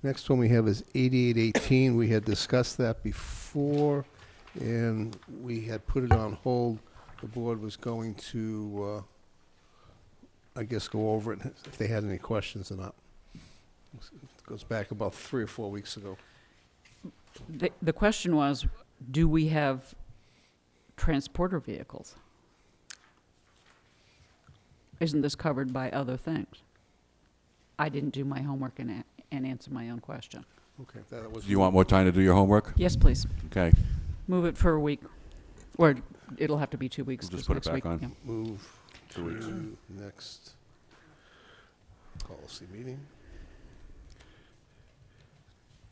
Next one we have is 8818. We had discussed that before, and we had put it on hold. The board was going to, I guess, go over it if they had any questions or not. It goes back about 3 or 4 weeks ago. The question was, do we have transporter vehicles? Isn't this covered by other things? I didn't do my homework and answer my own question. Okay, that was. Do you want more time to do your homework? Yes, please. Okay. Move it for a week, or it'll have to be 2 weeks. We'll just 'cause put it next back week- on. yeah. Move 2 weeks. to next policy meeting.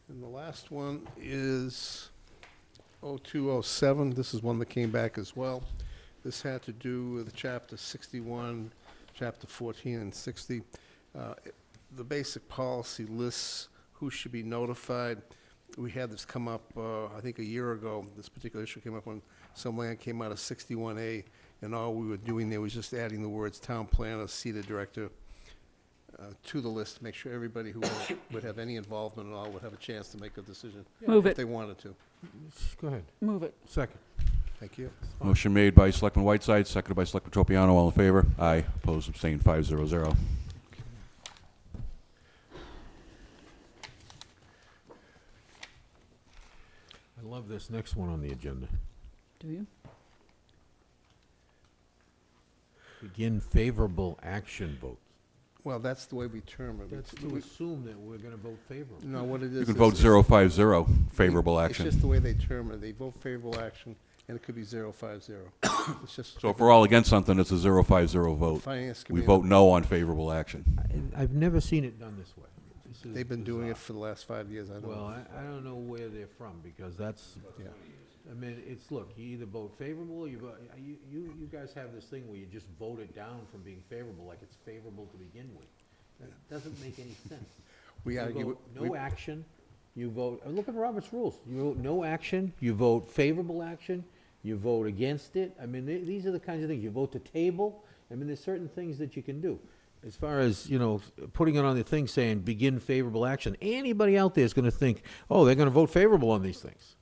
And the last one is 0207. This is one that came back as well. This had to do with Chapter 61, Chapter 14 and 60. The basic policy lists who should be notified. We had this come up, I think, a year ago. This particular issue came up when some land came out of 61A, and all we were doing there was just adding the words town planner, CETA director to the list to make sure everybody who would have any involvement at all would have a chance to make a decision. Move If it. they wanted to. Go ahead. Move it. Second. Thank you. Motion made by Selectman Whiteside, seconded by Selectman Tropiano. All in favor? Aye. Opposed, abstained, 500. I love this next one on the agenda. Do you? Begin favorable action votes. Well, that's the way we term it. That's to assume that we're going to vote favorably. No, what it is. You can is vote it's- 050, favorable It's action. just the way they term it. They vote favorable action, and it could be 050. It's just. So if we're all against something, it's a 050 vote. Finance We committee- vote no on favorable action. I've never seen it done this way. This is They've been doing it bizarre. for the last 5 years. I don't know. Well, I don't know where they're from, because that's, Yeah. I mean, it's, look, you either vote favorable, or you vote, you guys have this thing where you just vote it down from being favorable, like it's favorable to begin with. That doesn't make any sense. We You argue. vote no action, you vote, look at Robert's rules. You vote no action, you vote favorable action, you vote against it. I mean, these are the kinds of things, you vote to table. I mean, there's certain things that you can do. As far as, putting it on the thing saying begin favorable action, anybody out there is gonna think, oh, they're gonna vote favorable on these things.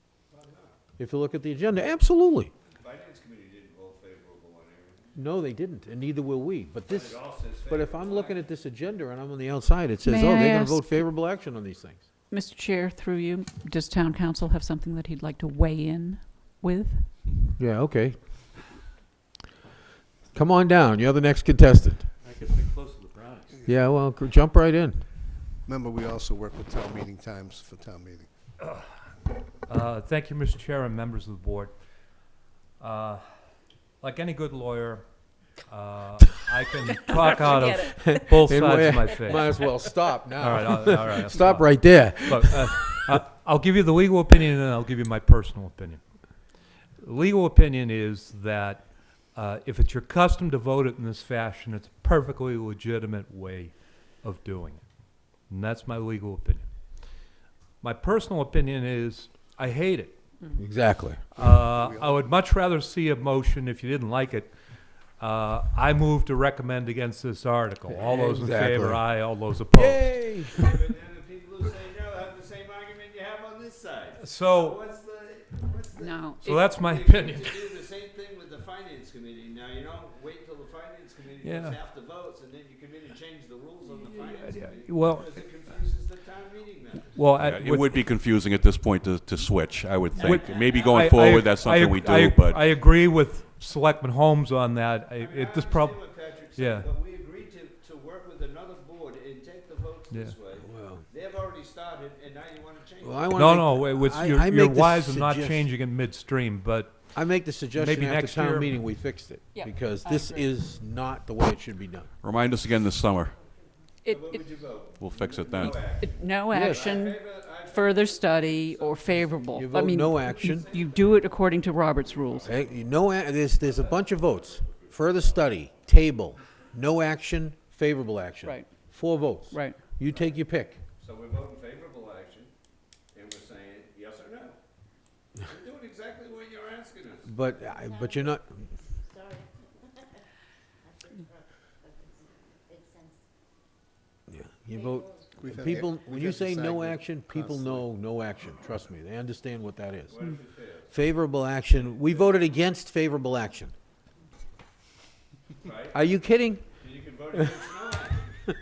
If you look at the agenda, absolutely. Finance committee didn't vote favorable on it. No, they didn't, and neither will we. But this, it all says but if I'm looking at this agenda and I'm on the outside, it says, May oh, I they're gonna ask- vote favorable action on these things. Mr. Chair, through you, does town council have something that he'd like to weigh in with? Yeah, okay. Come on down, you're the next contestant. I could pick close to the prize. Yeah, well, jump right in. Remember, we also work with town meeting times for town meeting. Thank you, Mr. Chair and members of the board. Like any good lawyer, I can talk out of both And sides of my face. Might as well stop now. All right, all right. I'll Stop right there. Look, I'll give you the legal opinion, and then I'll give you my personal opinion. The legal opinion is that if it's your custom to vote it in this fashion, it's a perfectly legitimate way of doing it. And that's my legal opinion. My personal opinion is I hate it. Exactly. I would much rather see a motion, if you didn't like it, I move to recommend against this article. All those in favor, Exactly. aye. All those opposed. Yay! But then the people who say no have the same argument you have on this side. So, What's the? No. so that's my opinion. You do the same thing with the finance committee. Now, you don't wait till the finance committee Yeah. does half the votes, and then you come in and change the rules on the finance committee. well- Because it confuses the town meeting members. Well, Yeah, it would be confusing at this point to switch, I would think. Maybe I- going forward, that's something we do, but. I agree with Selectman Holmes on that. It this problem. problem. What Patrick's Yeah. saying, but we agreed to work with another board and take the votes this way. Well, They've already started, and now you want to change it. well, I wanna No, make- it was, I you're make the wise in not suggestion- changing it midstream, but I make the suggestion Maybe after next town year. meeting, we fixed it. Yeah, Because I this agree. is not the way it should be done. Remind us again this summer. It, What it, would you vote? We'll fix it then. no Yes. action, further study, or favorable. You I vote mean, no action. You do it according to Robert's rules. Hey, there's a bunch of votes. Further study, table, no action, favorable action. Right. 4 votes. Right. You take your pick. So we're voting favorable action, and we're saying yes or no. We're doing exactly what you're asking us. But you're not, yeah, you vote, We've had people, we've when you had say no disagreement action, people constantly. know no action, trust me, they understand what that is. What if it fails? Favorable action, we voted against favorable action. Right? Are you kidding? You can vote against no action.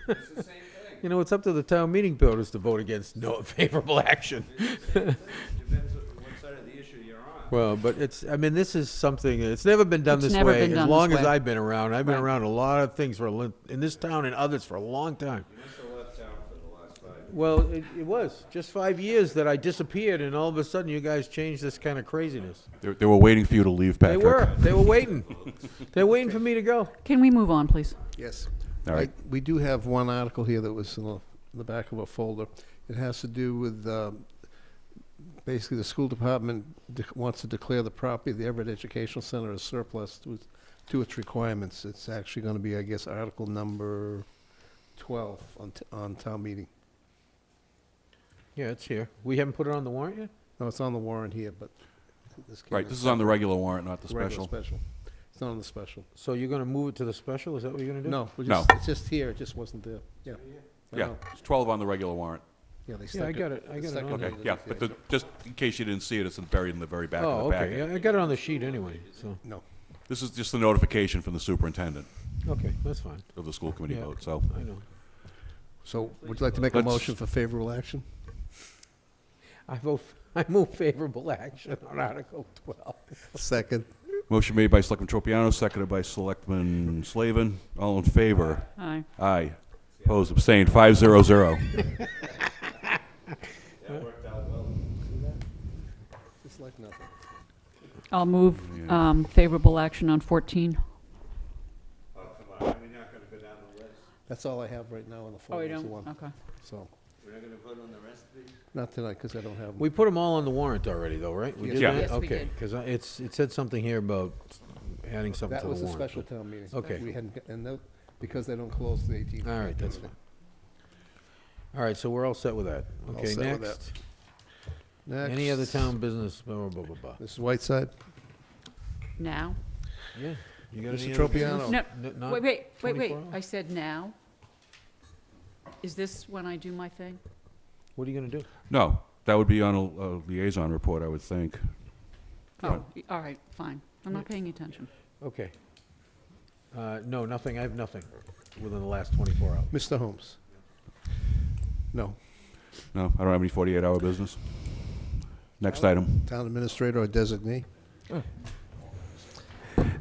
It's the same thing. You know, it's up to the town meeting voters to vote against no favorable action. It's the same thing. Depends on what side of the issue you're on. Well, but I mean, this is something, it's never been done It's this never way, been as done long this as way. I've been around. I've been Right. around a lot of things in this town and others for a long time. You must have left town for the last 5 years. Well, it was just 5 years that I disappeared, and all of a sudden you guys changed this kind of craziness. They were waiting for you to leave, They Patrick. were waiting. They were waiting for me to go. Can we move on, please? Yes. All right. We do have one article here that was in the back of a folder. It has to do with, basically, the school department wants to declare the property of the Everett Educational Center as surplus to its requirements. It's actually going to be, I guess, article number 12 on town meeting. Yeah, it's here. We haven't put it on the warrant yet? No, it's on the warrant here, but this came Right, in this is on the separate. regular warrant, not the Regular special. It's not on the special. So you're going to move it to the special? Is that what you're going to do? No, No. it's just here, it just wasn't there. Yeah. I Yeah, know. it's 12 on the regular warrant. Yeah, they Yeah, stuck I got it. I they got it stuck on Okay, there. underneath yeah, the but just in case you didn't see it, it's buried in the very back of Oh, the okay. packet. Yeah, I got it on the sheet anyway, so, No. This is just the notification from the superintendent okay, that's fine. of the school committee Yeah. vote, so. I know. So, would you like to make a Let's- motion for favorable action? I move favorable action on Article 12. Second. Motion made by Selectman Tropiano, seconded by Selectman Slavin. All in favor? Aye. Aye. Opposed, abstained, 500. That worked out well. Just like nothing. I'll move favorable action on 14. Oh, come on, we're not gonna go down the list. That's all I have right now on the Oh, folder. you is the don't? one. Okay. So, We're not gonna vote on the rest of these? not tonight, because I don't have them. We put them all on the warrant already, though, right? We Yes. did Yeah. that? Yes, we Okay, did. because it said something here about adding something That to the was a warrant. special but- town meeting. Okay. We hadn't, because they don't close the 18th. All right, that's fine. All right, so we're all set with that. All Okay, set with next. Next. Any other town business, blah, blah, blah, blah, blah. Mrs. Whiteside? Now? Yeah. You got Mr. any other business? Tropiano? No, N- not wait. 24 hours? I said now? Is this when I do my thing? What are you gonna do? No, that would be on a liaison report, I would think. Oh, all right, fine. I'm not paying attention. Okay. No, nothing, I have nothing within the last 24 hours. Mr. Holmes? No. No, I don't have any 48-hour business. Next item. Town administrator or designee?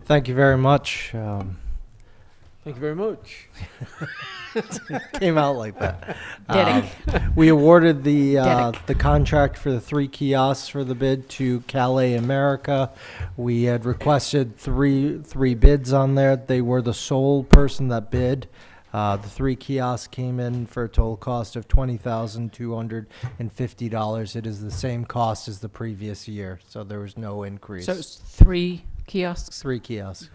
Thank you very much. Thank you very much. Came out like that. Did We awarded Dedic. the contract for the 3 kiosks for the bid to Calais America. We had requested three bids on there. They were the sole person that bid. The 3 kiosks came in for a total cost of $20,250. It is the same cost as the previous year, so there was no increase. So it's 3 kiosks? 3 kiosks.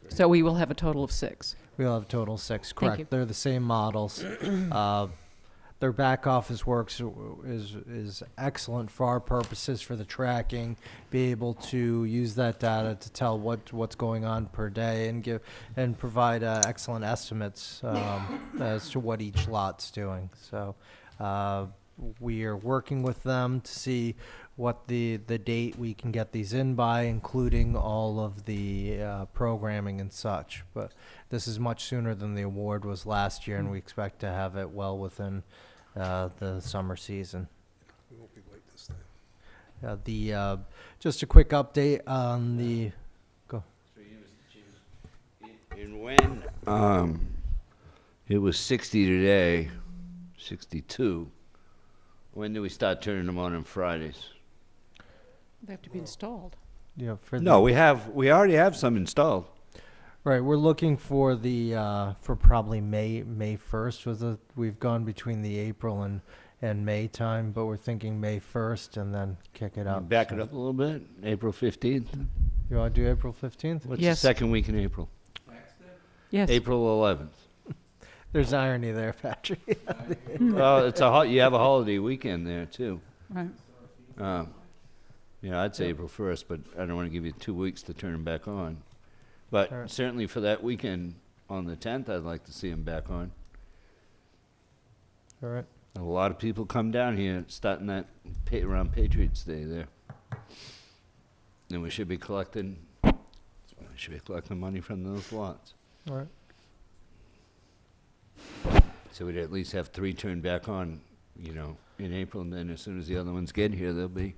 So we will have a total of 6. We'll have a total of 6, Thank correct. you. They're the same models. Their back office works is excellent for our purposes for the tracking, be able to use that data to tell what's going on per day and provide excellent estimates as to what each lot's doing. So we are working with them to see what the date we can get these in by, including all of the programming and such. But this is much sooner than the award was last year, and we expect to have it well within the summer season. We won't be late this time. Just a quick update on the. And when it was 60 today, 62, when do we start turning them on Fridays? They have to be installed. Yeah, for No, we already have some installed. Right, we're looking for for probably May 1st. We've gone between the April and May time, but we're thinking May 1st and then kick it up. Back it up a little bit, April 15th. You want to do April 15th? What's Yes. the second week in April? Yes. April 11th. There's irony there, Patrick. Well, you have a holiday weekend there too. Right. I'd say April 1st, but I don't want to give you 2 weeks to turn them back on. But All right. certainly for that weekend on the 10th, I'd like to see them back on. All right. A lot of people come down here starting that around Patriots Day there. And we should be collecting money from those lots. All right. So we'd at least have 3 turned back on, in April, and then as soon as the other ones get here, they'll be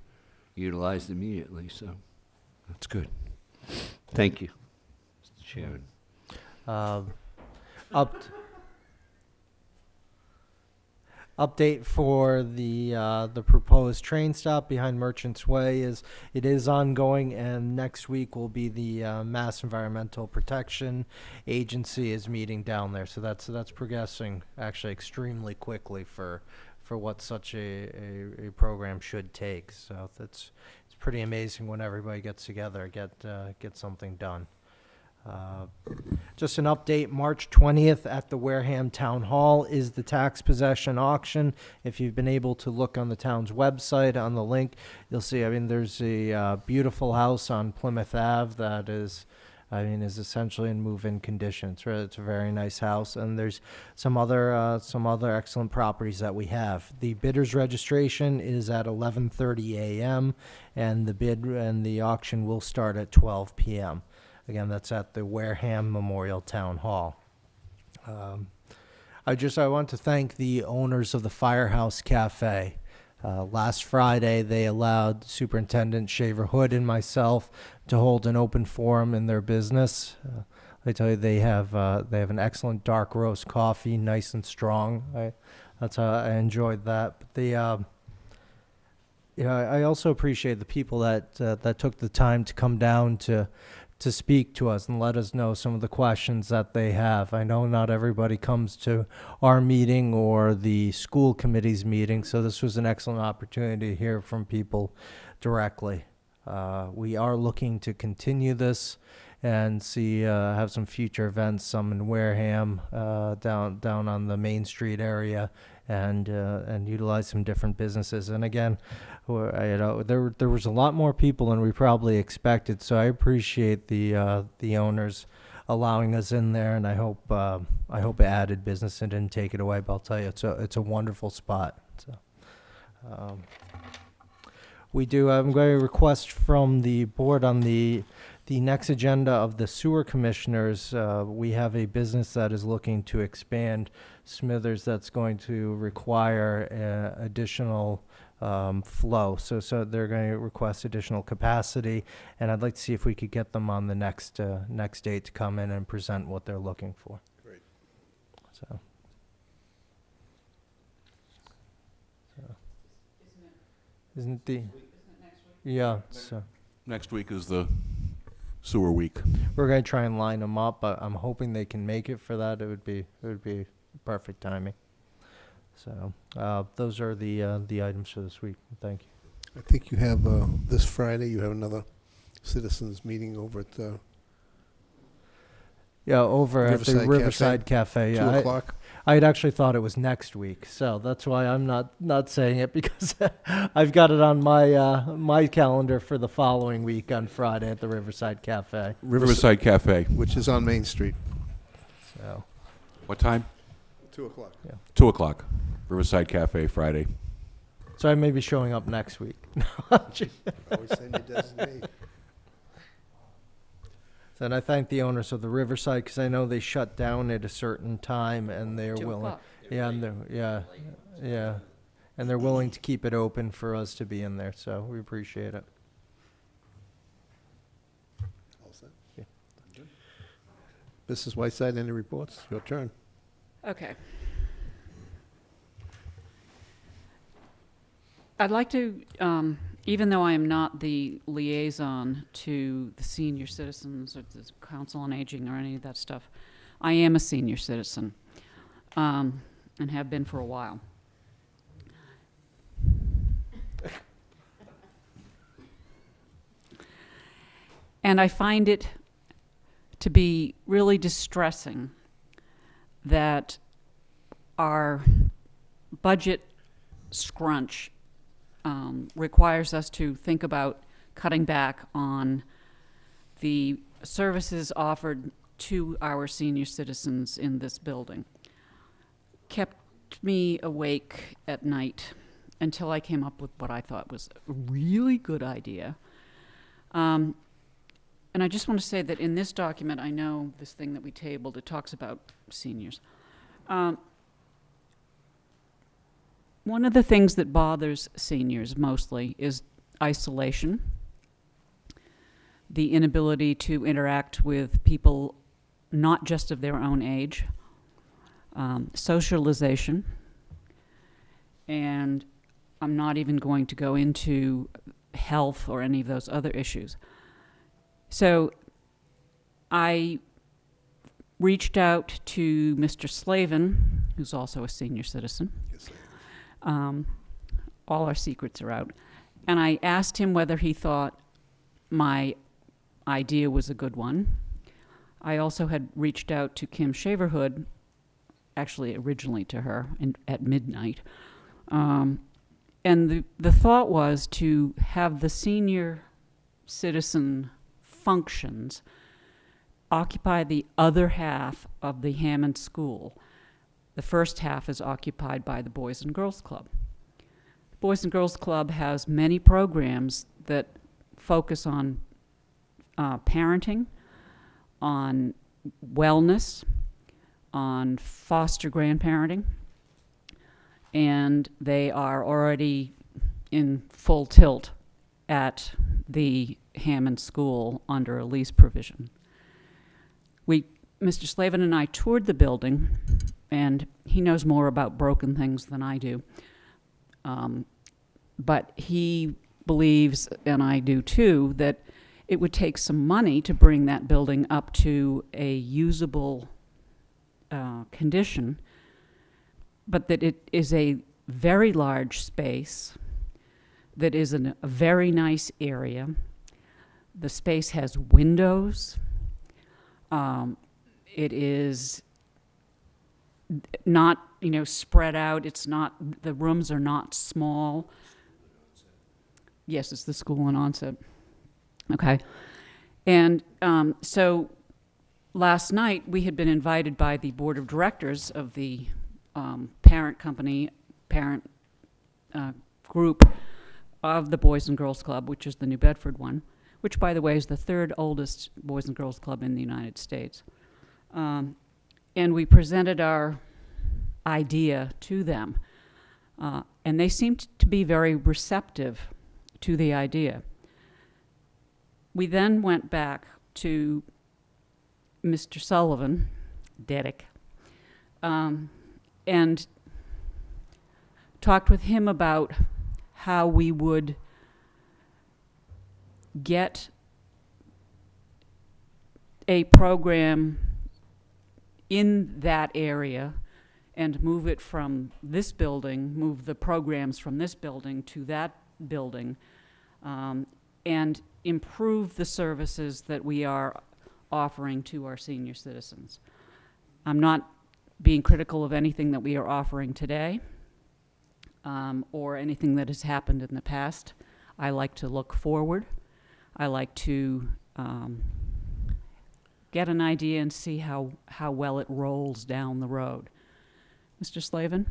utilized immediately, so that's good. Thank you, Mr. Chairman. Update for the proposed train stop behind Merchants Way it is ongoing, and next week will be the Mass Environmental Protection Agency is meeting down there. So that's progressing actually extremely quickly for what such a program should take. So it's pretty amazing when everybody gets together, get something done. Just an update, March 20th at the Wareham Town Hall is the tax possession auction. If you've been able to look on the town's website on the link, you'll see, there's a beautiful house on Plymouth Ave that is essentially in move-in condition. It's a very nice house, and there's some other excellent properties that we have. The bidders registration is at 11:30 a.m. and the auction will start at 12 p.m. Again, that's at the Wareham Memorial Town Hall. I want to thank the owners of the Firehouse Cafe. Last Friday, they allowed Superintendent Shaver Hood and myself to hold an open forum in their business. I tell you, they have an excellent dark roast coffee, nice and strong. That's how I enjoyed that. But I also appreciate the people that took the time to come down to speak to us and let us know some of the questions that they have. I know not everybody comes to our meeting or the school committee's meeting, so this was an excellent opportunity to hear from people directly. We are looking to continue this and have some future events, some in Wareham, down on the Main Street area, and utilize some different businesses. And again, there was a lot more people than we probably expected, so I appreciate the owners allowing us in there, and I hope it added business and didn't take it away. But I'll tell you, it's a wonderful spot. So, I'm going to request from the board on the next agenda of the sewer commissioners. We have a business that is looking to expand Smithers that's going to require additional flow. So they're going to request additional capacity, and I'd like to see if we could get them on the next date to come in and present what they're looking for. Great. So isn't it the? Yeah. So Next week is the sewer week. we're going to try and line them up. I'm hoping they can make it for that. It would be perfect timing. So those are the items for this week. Thank you. I think you have, this Friday, you have another citizens meeting over at Yeah, over at the Riverside Riverside Cafe. 2 Yeah, o'clock. I had actually thought it was next week, so that's why I'm not saying it, because I've got it on my calendar for the following week on Friday at the Riverside Cafe. Riverside Cafe. Which is on Main Street. So What time? 2 o'clock. 2 o'clock. Riverside Cafe, Friday. I may be showing up next week. Always send your designate. And I thank the owners of the Riverside, because I know they shut down at a certain time, and they're 2 willing. o'clock. Yeah, and and they're willing to keep it open for us to be in there. So we appreciate it. All set? Yeah. Mrs. Whiteside, any reports? Your turn. Okay. I'd like to, even though I am not the liaison to the senior citizens or the Council on Aging or any of that stuff, I am a senior citizen, and have been for a while. And I find it to be really distressing that our budget scrunch requires us to think about cutting back on the services offered to our senior citizens in this building. Kept me awake at night until I came up with what I thought was a really good idea. And I just want to say that in this document, I know this thing that we tabled, it talks about seniors. One of the things that bothers seniors mostly is isolation, the inability to interact with people not just of their own age, socialization, and I'm not even going to go into health or any of those other issues. So I reached out to Mr. Slavin, who's also a senior citizen. All our secrets are out. And I asked him whether he thought my idea was a good one. I also had reached out to Kim Shaverhood, actually originally to her at midnight. And the thought was to have the senior citizen functions occupy the other half of the Hammond School. The first half is occupied by the Boys and Girls Club. The Boys and Girls Club has many programs that focus on parenting, on wellness, on foster grandparenting, and they are already in full tilt at the Hammond School under a lease provision. Mr. Slavin and I toured the building, and he knows more about broken things than I do. But he believes, and I do too, that it would take some money to bring that building up to a usable condition, but that it is a very large space that is in a very nice area. The space has windows. It is not, spread out. It's not, the rooms are not small. Yes, it's the school in Onset. Okay. And so last night we had been invited by the board of directors of the parent group of the Boys and Girls Club, which is the New Bedford one, which, by the way, is the third oldest Boys and Girls Club in the United States. And we presented our idea to them. And they seemed to be very receptive to the idea. We then went back to Mr. Sullivan, Derek, and talked with him about how we would get a program in that area and move it from this building, move the programs from this building to that building, and improve the services that we are offering to our senior citizens. I'm not being critical of anything that we are offering today, or anything that has happened in the past. I like to look forward. I like to get an idea and see how well it rolls down the road. Mr. Slavin?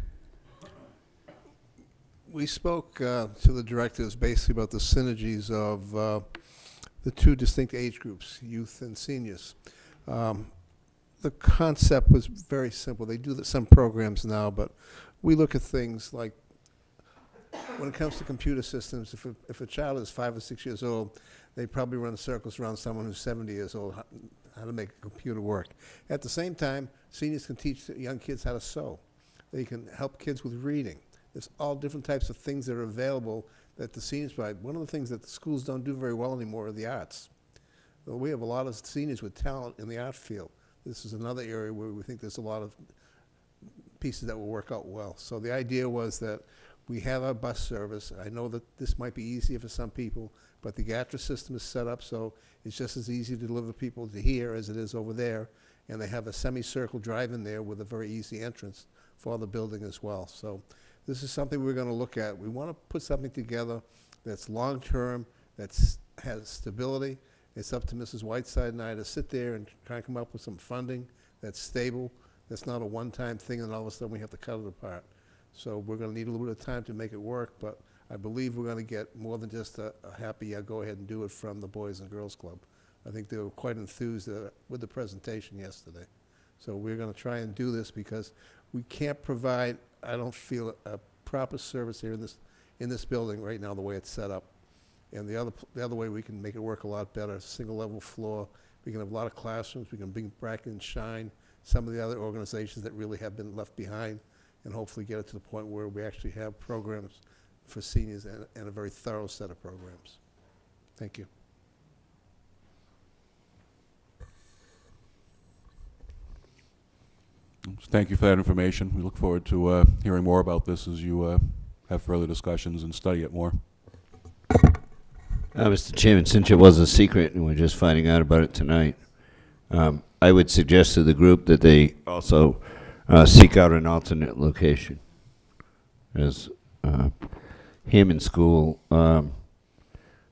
We spoke to the directors basically about the synergies of the two distinct age groups, youth and seniors. The concept was very simple. They do some programs now, but we look at things like when it comes to computer systems, if a child is 5 or 6 years old, they probably run circles around someone who's 70 years old, how to make a computer work. At the same time, seniors can teach young kids how to sew. They can help kids with reading. There's all different types of things that are available that the seniors provide. One of the things that the schools don't do very well anymore are the arts. We have a lot of seniors with talent in the art field. This is another area where we think there's a lot of pieces that will work out well. So the idea was that we have our bus service. I know that this might be easier for some people, but the GATRA system is set up so it's just as easy to deliver people to here as it is over there. And they have a semicircle drive in there with a very easy entrance. for the building as well. So this is something we're going to look at. We want to put something together that's long-term, has stability. It's up to Mrs. Whiteside and I to sit there and try and come up with some funding that's stable, that's not a one-time thing, and all of a sudden we have to cut it apart. So we're going to need a little bit of time to make it work, but I believe we're going to get more than just a happy, go ahead and do it from the Boys and Girls Club. I think they were quite enthused with the presentation yesterday. So we're going to try and do this because we can't provide, I don't feel, a proper service here in this building right now, the way it's set up. And the other way we can make it work a lot better, single level floor. We can have a lot of classrooms. We can bring back and shine some of the other organizations that really have been left behind, and hopefully get it to the point where we actually have programs for seniors and a very thorough set of programs. Thank you. Thank you for that information. We look forward to hearing more about this as you have further discussions and study it more. Mr. Chairman, since it was a secret and we're just finding out about it tonight, I would suggest to the group that they also seek out an alternate location. As Hammond School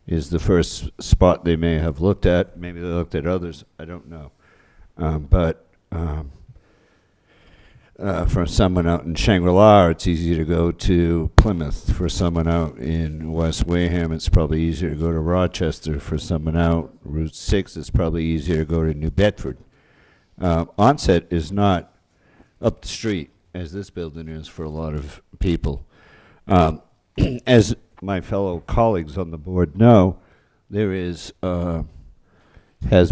is the first spot they may have looked at. Maybe they looked at others. I don't know. For someone out in Shangri-La, it's easy to go to Plymouth. For someone out in West Wareham, it's probably easier to go to Rochester. For someone out Route 6, it's probably easier to go to New Bedford. Onset is not up the street, as this building is for a lot of people. As my fellow colleagues on the board know, there has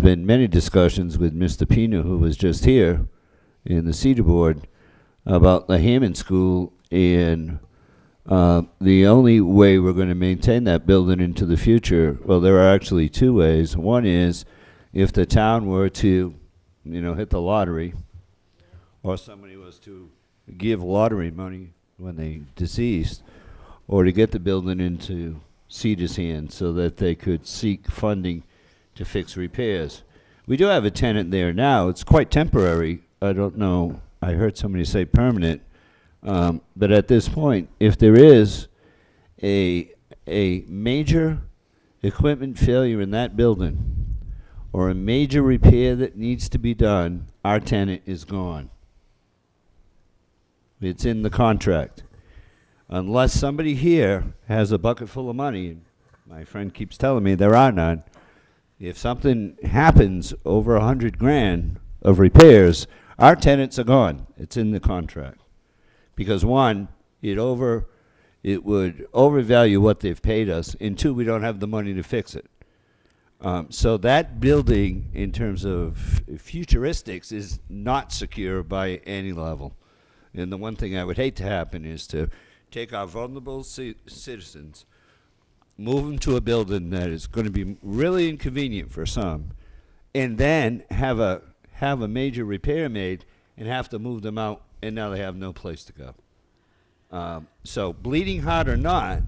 been many discussions with Mr. Pina, who was just here, in the Cedar Board, about the Hammond School, and the only way we're going to maintain that building into the future, well, there are actually two ways. One is if the town were to, hit the lottery, or somebody was to give lottery money when they deceased, or to get the building into Cedar's hands so that they could seek funding to fix repairs. We do have a tenant there now. It's quite temporary. I don't know, I heard somebody say permanent, but at this point, if there is a major equipment failure in that building, or a major repair that needs to be done, our tenant is gone. It's in the contract. Unless somebody here has a bucket full of money, and my friend keeps telling me there are none, if something happens over $100,000 of repairs, our tenants are gone. It's in the contract. Because one, it would overvalue what they've paid us, and two, we don't have the money to fix it. So that building, in terms of futuristics, is not secure by any level. And the one thing I would hate to happen is to take our vulnerable citizens, move them to a building that is going to be really inconvenient for some, and then have a major repair made and have to move them out, and now they have no place to go. So bleeding heart or not,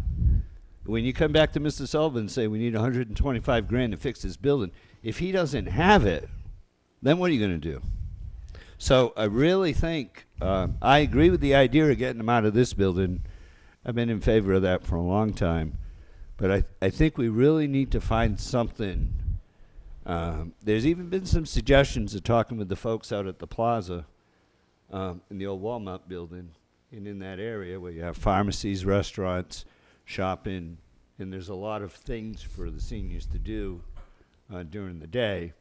when you come back to Mr. Sullivan and say we need $125,000 to fix this building, if he doesn't have it, then what are you going to do? So I really think, I agree with the idea of getting them out of this building. I've been in favor of that for a long time. But I think we really need to find something. There's even been some suggestions of talking with the folks out at the plaza in the old Walmart building and in that area where you have pharmacies, restaurants, shopping, and there's a lot of things for the seniors to do during the day.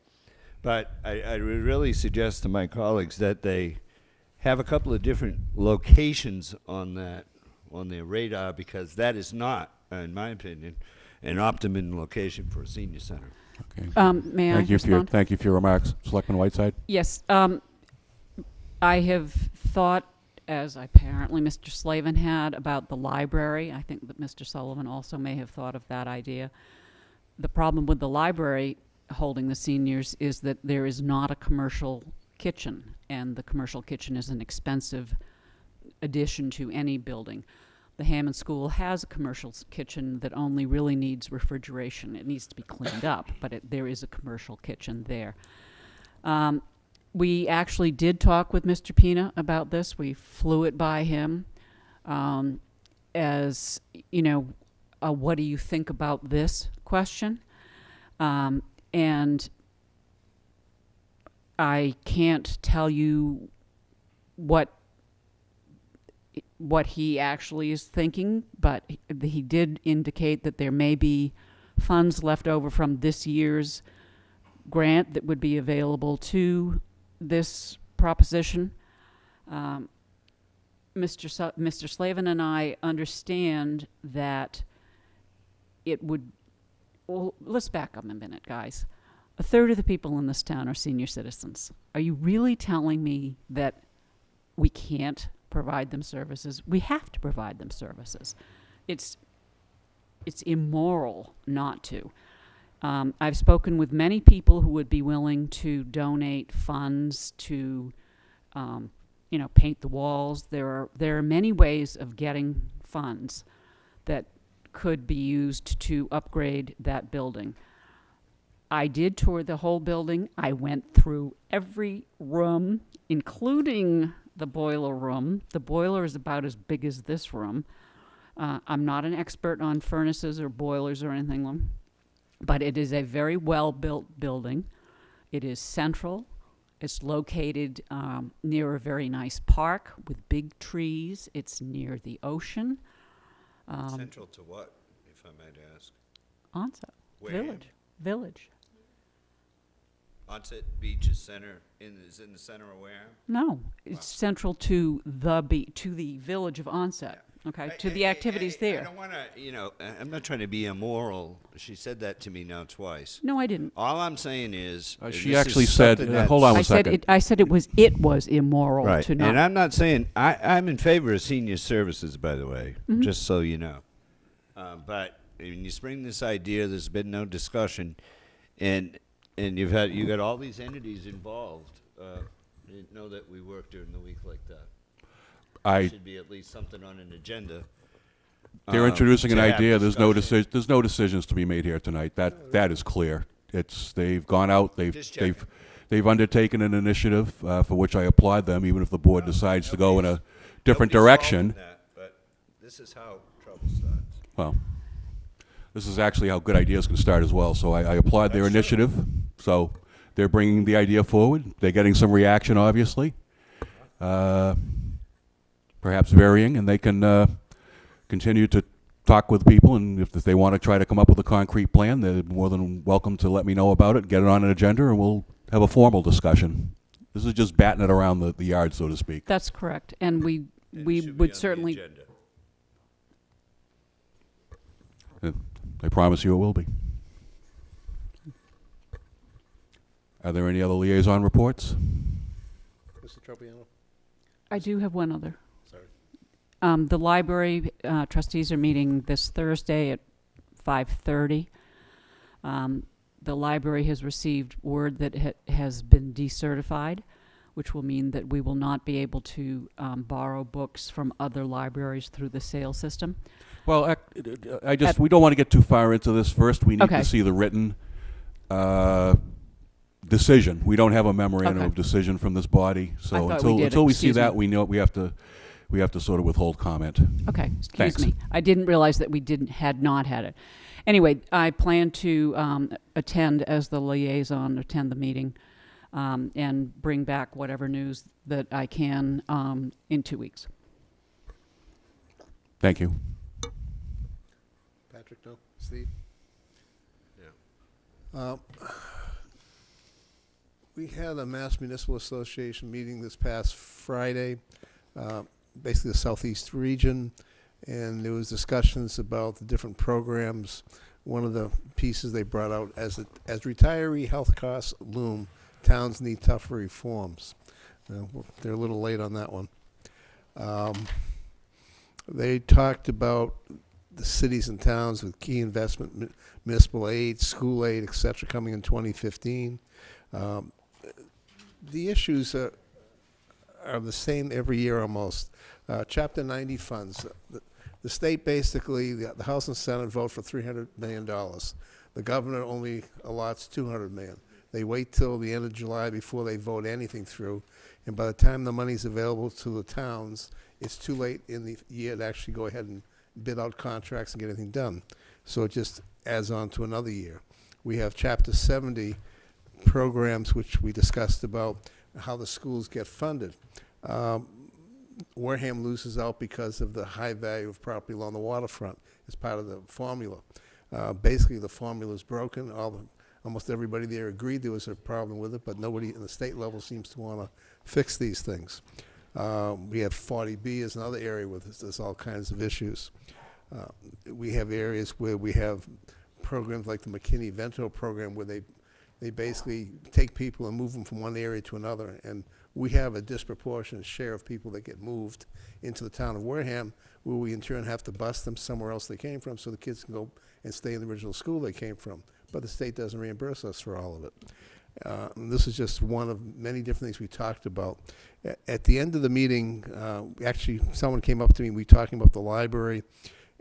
But I would really suggest to my colleagues that they have a couple of different locations on their radar, because that is not, in my opinion, an optimum location for a senior center. Okay. May I respond? Thank you for your remarks. Selectman Whiteside? Yes. I have thought, as apparently Mr. Slavin had, about the library. I think that Mr. Sullivan also may have thought of that idea. The problem with the library holding the seniors is that there is not a commercial kitchen, and the commercial kitchen is an expensive addition to any building. The Hammond School has a commercial kitchen that only really needs refrigeration. It needs to be cleaned up, but there is a commercial kitchen there. We actually did talk with Mr. Pina about this. We flew it by him. As, what do you think about this question? And I can't tell you what he actually is thinking, but he did indicate that there may be funds left over from this year's grant that would be available to this proposition. Mr. Slavin and I understand that it would, well, let's back up a minute, guys. A third of the people in this town are senior citizens. Are you really telling me that we can't provide them services? We have to provide them services. It's immoral not to. I've spoken with many people who would be willing to donate funds to, paint the walls. There are many ways of getting funds that could be used to upgrade that building. I did tour the whole building. I went through every room, including the boiler room. The boiler is about as big as this room. I'm not an expert on furnaces or boilers or anything, but it is a very well-built building. It is central. It's located near a very nice park with big trees. It's near the ocean. Central to what, if I might ask? Onset. Village. Onset Beach is in the center of Wareham? No, it's central to the village of Onset. Okay, to the activities there. I don't want to, I'm not trying to be immoral. She said that to me now twice. No, I didn't. All I'm saying is, she actually said, hold on a second. I said it was immoral right. to not. And I'm not saying, I'm in favor of senior services, by the way, just so you know. But when you spring this idea, there's been no discussion, and you got all these entities involved. I didn't know that we worked during the week like that. Should be at least something on an agenda. They're introducing an idea. There's no discussion. there's no decisions to be made here tonight. That is clear. They've gone out. They've undertaken an initiative for which I applaud them, even if the board decides to go in a different direction. But this is how trouble starts. Well, this is actually how good ideas can start as well. So I applaud their initiative. So they're bringing the idea forward. They're getting some reaction, obviously. Perhaps varying, and they can continue to talk with people, and if they want to try to come up with a concrete plan, they're more than welcome to let me know about it, get it on an agenda, and we'll have a formal discussion. This is just batting it around the yard, so to speak. That's correct, and we would certainly. I promise you it will be. Are there any other liaison reports? Mr. Tropiano? I do have one other. Sorry. The library trustees are meeting this Thursday at 5:30. The library has received word that has been decertified, which will mean that we will not be able to borrow books from other libraries through the sale system. Well, we don't want to get too far into this. First, we need Okay. to see the written decision. We don't have a memorandum of decision from this body, so until we see that, we know we have to sort of withhold comment. Okay, excuse Thanks. me. I didn't realize that we had not had it. Anyway, I plan to attend as the liaison, attend the meeting, and bring back whatever news that I can in 2 weeks. Thank you. Patrick, no? Steve? Yeah. We had a Mass Municipal Association meeting this past Friday, basically the Southeast region, and there was discussions about the different programs. One of the pieces they brought out, as retiree health costs loom, towns need tougher reforms. They're a little late on that one. They talked about the cities and towns with key investment, municipal aid, school aid, et cetera, coming in 2015. The issues are the same every year almost. Chapter 90 funds. The state basically, the House and Senate vote for $300 million. The governor only allots $200 million. They wait till the end of July before they vote anything through, and by the time the money's available to the towns, it's too late in the year to actually go ahead and bid out contracts and get anything done. So it just adds on to another year. We have Chapter 70 programs, which we discussed about how the schools get funded. Wareham loses out because of the high value of property along the waterfront as part of the formula. Basically, the formula is broken. Almost everybody there agreed there was a problem with it, but nobody in the state level seems to want to fix these things. We have 40B as another area where there's all kinds of issues. We have areas where we have programs like the McKinney-Vento program where they basically take people and move them from one area to another, and we have a disproportionate share of people that get moved into the town of Wareham, where we in turn have to bus them somewhere else they came from so the kids can go and stay in the original school they came from. But the state doesn't reimburse us for all of it. And this is just one of many different things we talked about. At the end of the meeting, actually someone came up to me, we were talking about the library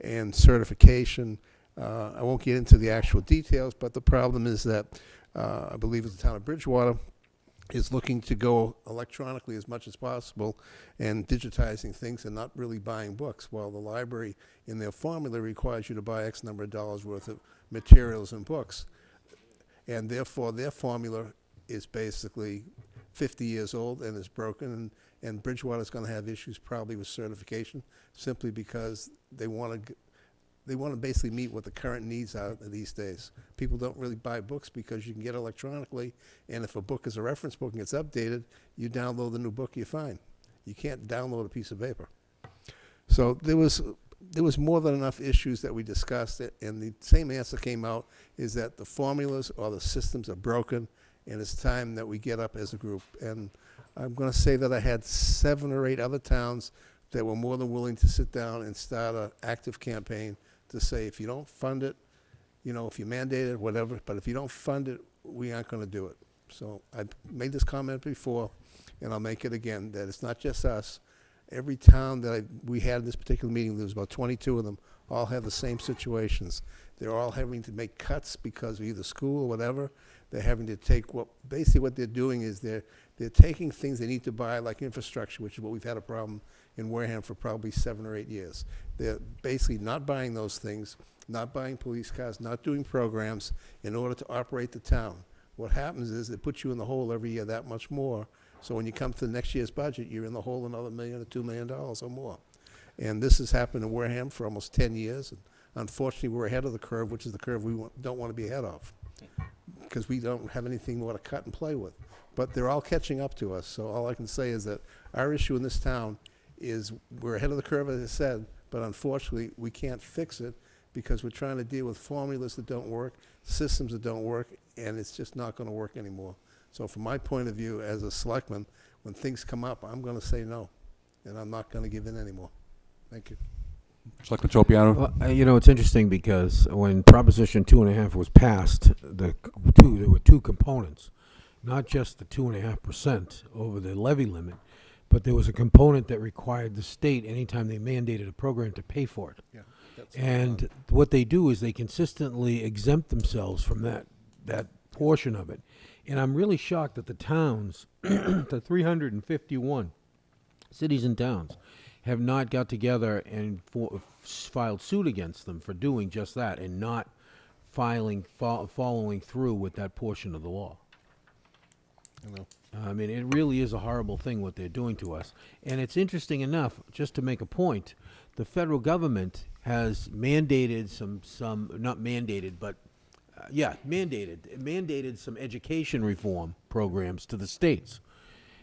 and certification. I won't get into the actual details, but the problem is that I believe it's the town of Bridgewater is looking to go electronically as much as possible and digitizing things and not really buying books, while the library in their formula requires you to buy X number of dollars worth of materials and books. And therefore, their formula is basically 50 years old and is broken, and Bridgewater's going to have issues probably with certification simply because they want to basically meet what the current needs are these days. People don't really buy books because you can get it electronically, and if a book is a reference book and gets updated, you download the new book, you're fine. You can't download a piece of paper. So there was more than enough issues that we discussed, and the same answer came out, is that the formulas or the systems are broken, and it's time that we get up as a group. And I'm going to say that I had 7 or 8 other towns that were more than willing to sit down and start an active campaign to say, if you don't fund it, if you mandate it, whatever, but if you don't fund it, we aren't going to do it. So I made this comment before, and I'll make it again, that it's not just us. Every town that we had in this particular meeting, there was about 22 of them, all have the same situations. They're all having to make cuts because of either school or whatever. They're having to take basically what they're doing is they're taking things they need to buy, like infrastructure, which is what we've had a problem in Wareham for probably 7 or 8 years. They're basically not buying those things, not buying police cars, not doing programs in order to operate the town. What happens is it puts you in the hole every year that much more. So when you come to the next year's budget, you're in the hole another $1 million or $2 million or more. And this has happened in Wareham for almost 10 years. And unfortunately, we're ahead of the curve, which is the curve we don't want to be ahead of, because we don't have anything more to cut and play with. But they're all catching up to us. So all I can say is that our issue in this town is we're ahead of the curve, as I said, but unfortunately, we can't fix it because we're trying to deal with formulas that don't work, systems that don't work, and it's just not going to work anymore. So from my point of view as a selectman, when things come up, I'm going to say no, and I'm not going to give in anymore. Thank you. Selectman Tropiano? Well, it's interesting because when Proposition 2.5 was passed, there were two components, not just the 2.5% over the levy limit, but there was a component that required the state, anytime they mandated a program, to pay for it. Yeah, And what they do is they consistently exempt themselves from that portion of it. And I'm really shocked that the towns, the 351 cities and towns, have not got together and filed suit against them for doing just that and not following through with that portion of the law. I know. I mean, it really is a horrible thing what they're doing to us. And it's interesting enough, just to make a point, the federal government has mandated mandated some education reform programs to the states.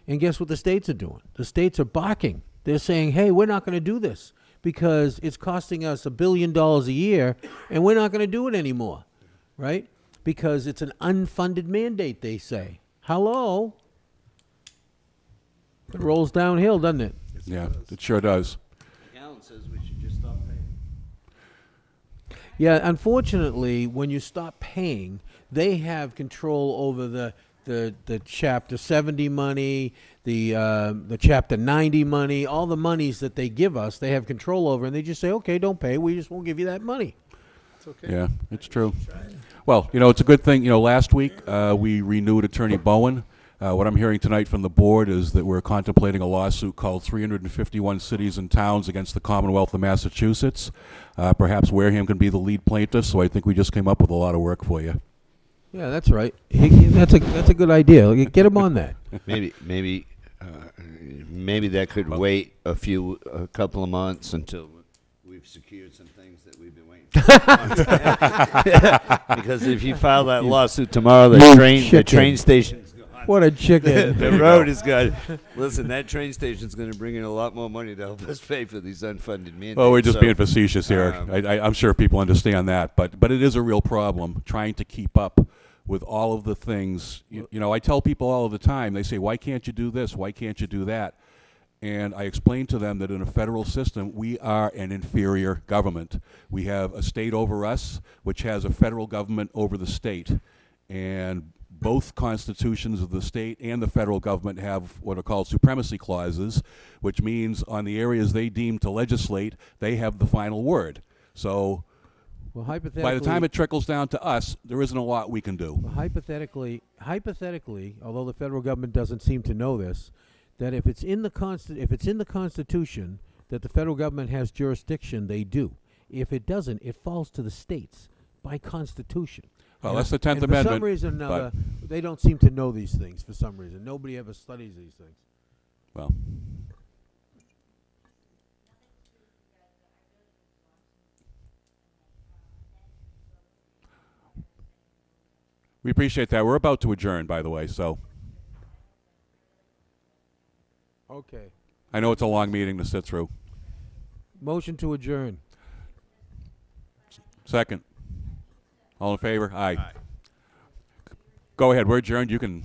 And guess what the states are doing? The states are balking. They're saying, hey, we're not going to do this because it's costing us $1 billion a year, and we're not going to do it anymore, right? Because it's an unfunded mandate, they say. Hello? It rolls downhill, doesn't it? Yeah, it sure does. Alan says we should just stop paying. Yeah, unfortunately, when you stop paying, they have control over the Chapter 70 money, the Chapter 90 money, all the monies that they give us, they have control over, and they just say, okay, don't pay, we just won't give you that money. It's okay. Yeah, it's true. Well, it's a good thing. Last week we renewed Attorney Bowen. What I'm hearing tonight from the board is that we're contemplating a lawsuit called 351 Cities and Towns against the Commonwealth of Massachusetts. Perhaps Wareham can be the lead plaintiff, so I think we just came up with a lot of work for you. Yeah, that's right. That's a good idea. Get him on that. Maybe that could wait a couple of months until we've secured some things that we've been waiting for. Because if you file that lawsuit tomorrow, the train station's gone. What a chicken. The road is gone. Listen, that train station's going to bring in a lot more money to help us pay for these unfunded mandates. Well, we're just being facetious here. I'm sure people understand that, but it is a real problem trying to keep up with all of the things. I tell people all of the time, they say, why can't you do this? Why can't you do that? And I explain to them that in a federal system, we are an inferior government. We have a state over us, which has a federal government over the state. And both constitutions of the state and the federal government have what are called supremacy clauses, which means on the areas they deem to legislate, they have the final word. So Well, hypothetically, by the time it trickles down to us, there isn't a lot we can do. hypothetically, although the federal government doesn't seem to know this, that if it's in the Constitution that the federal government has jurisdiction, they do. If it doesn't, it falls to the states by Constitution. Well, that's the 10th And Amendment. For some reason or another, they don't seem to know these things. For some reason, nobody ever studies these things. Well, we appreciate that. We're about to adjourn, by the way, so Okay. I know it's a long meeting to sit through. Motion to adjourn. Second. All in favor? Aye. Go ahead. We're adjourned. You can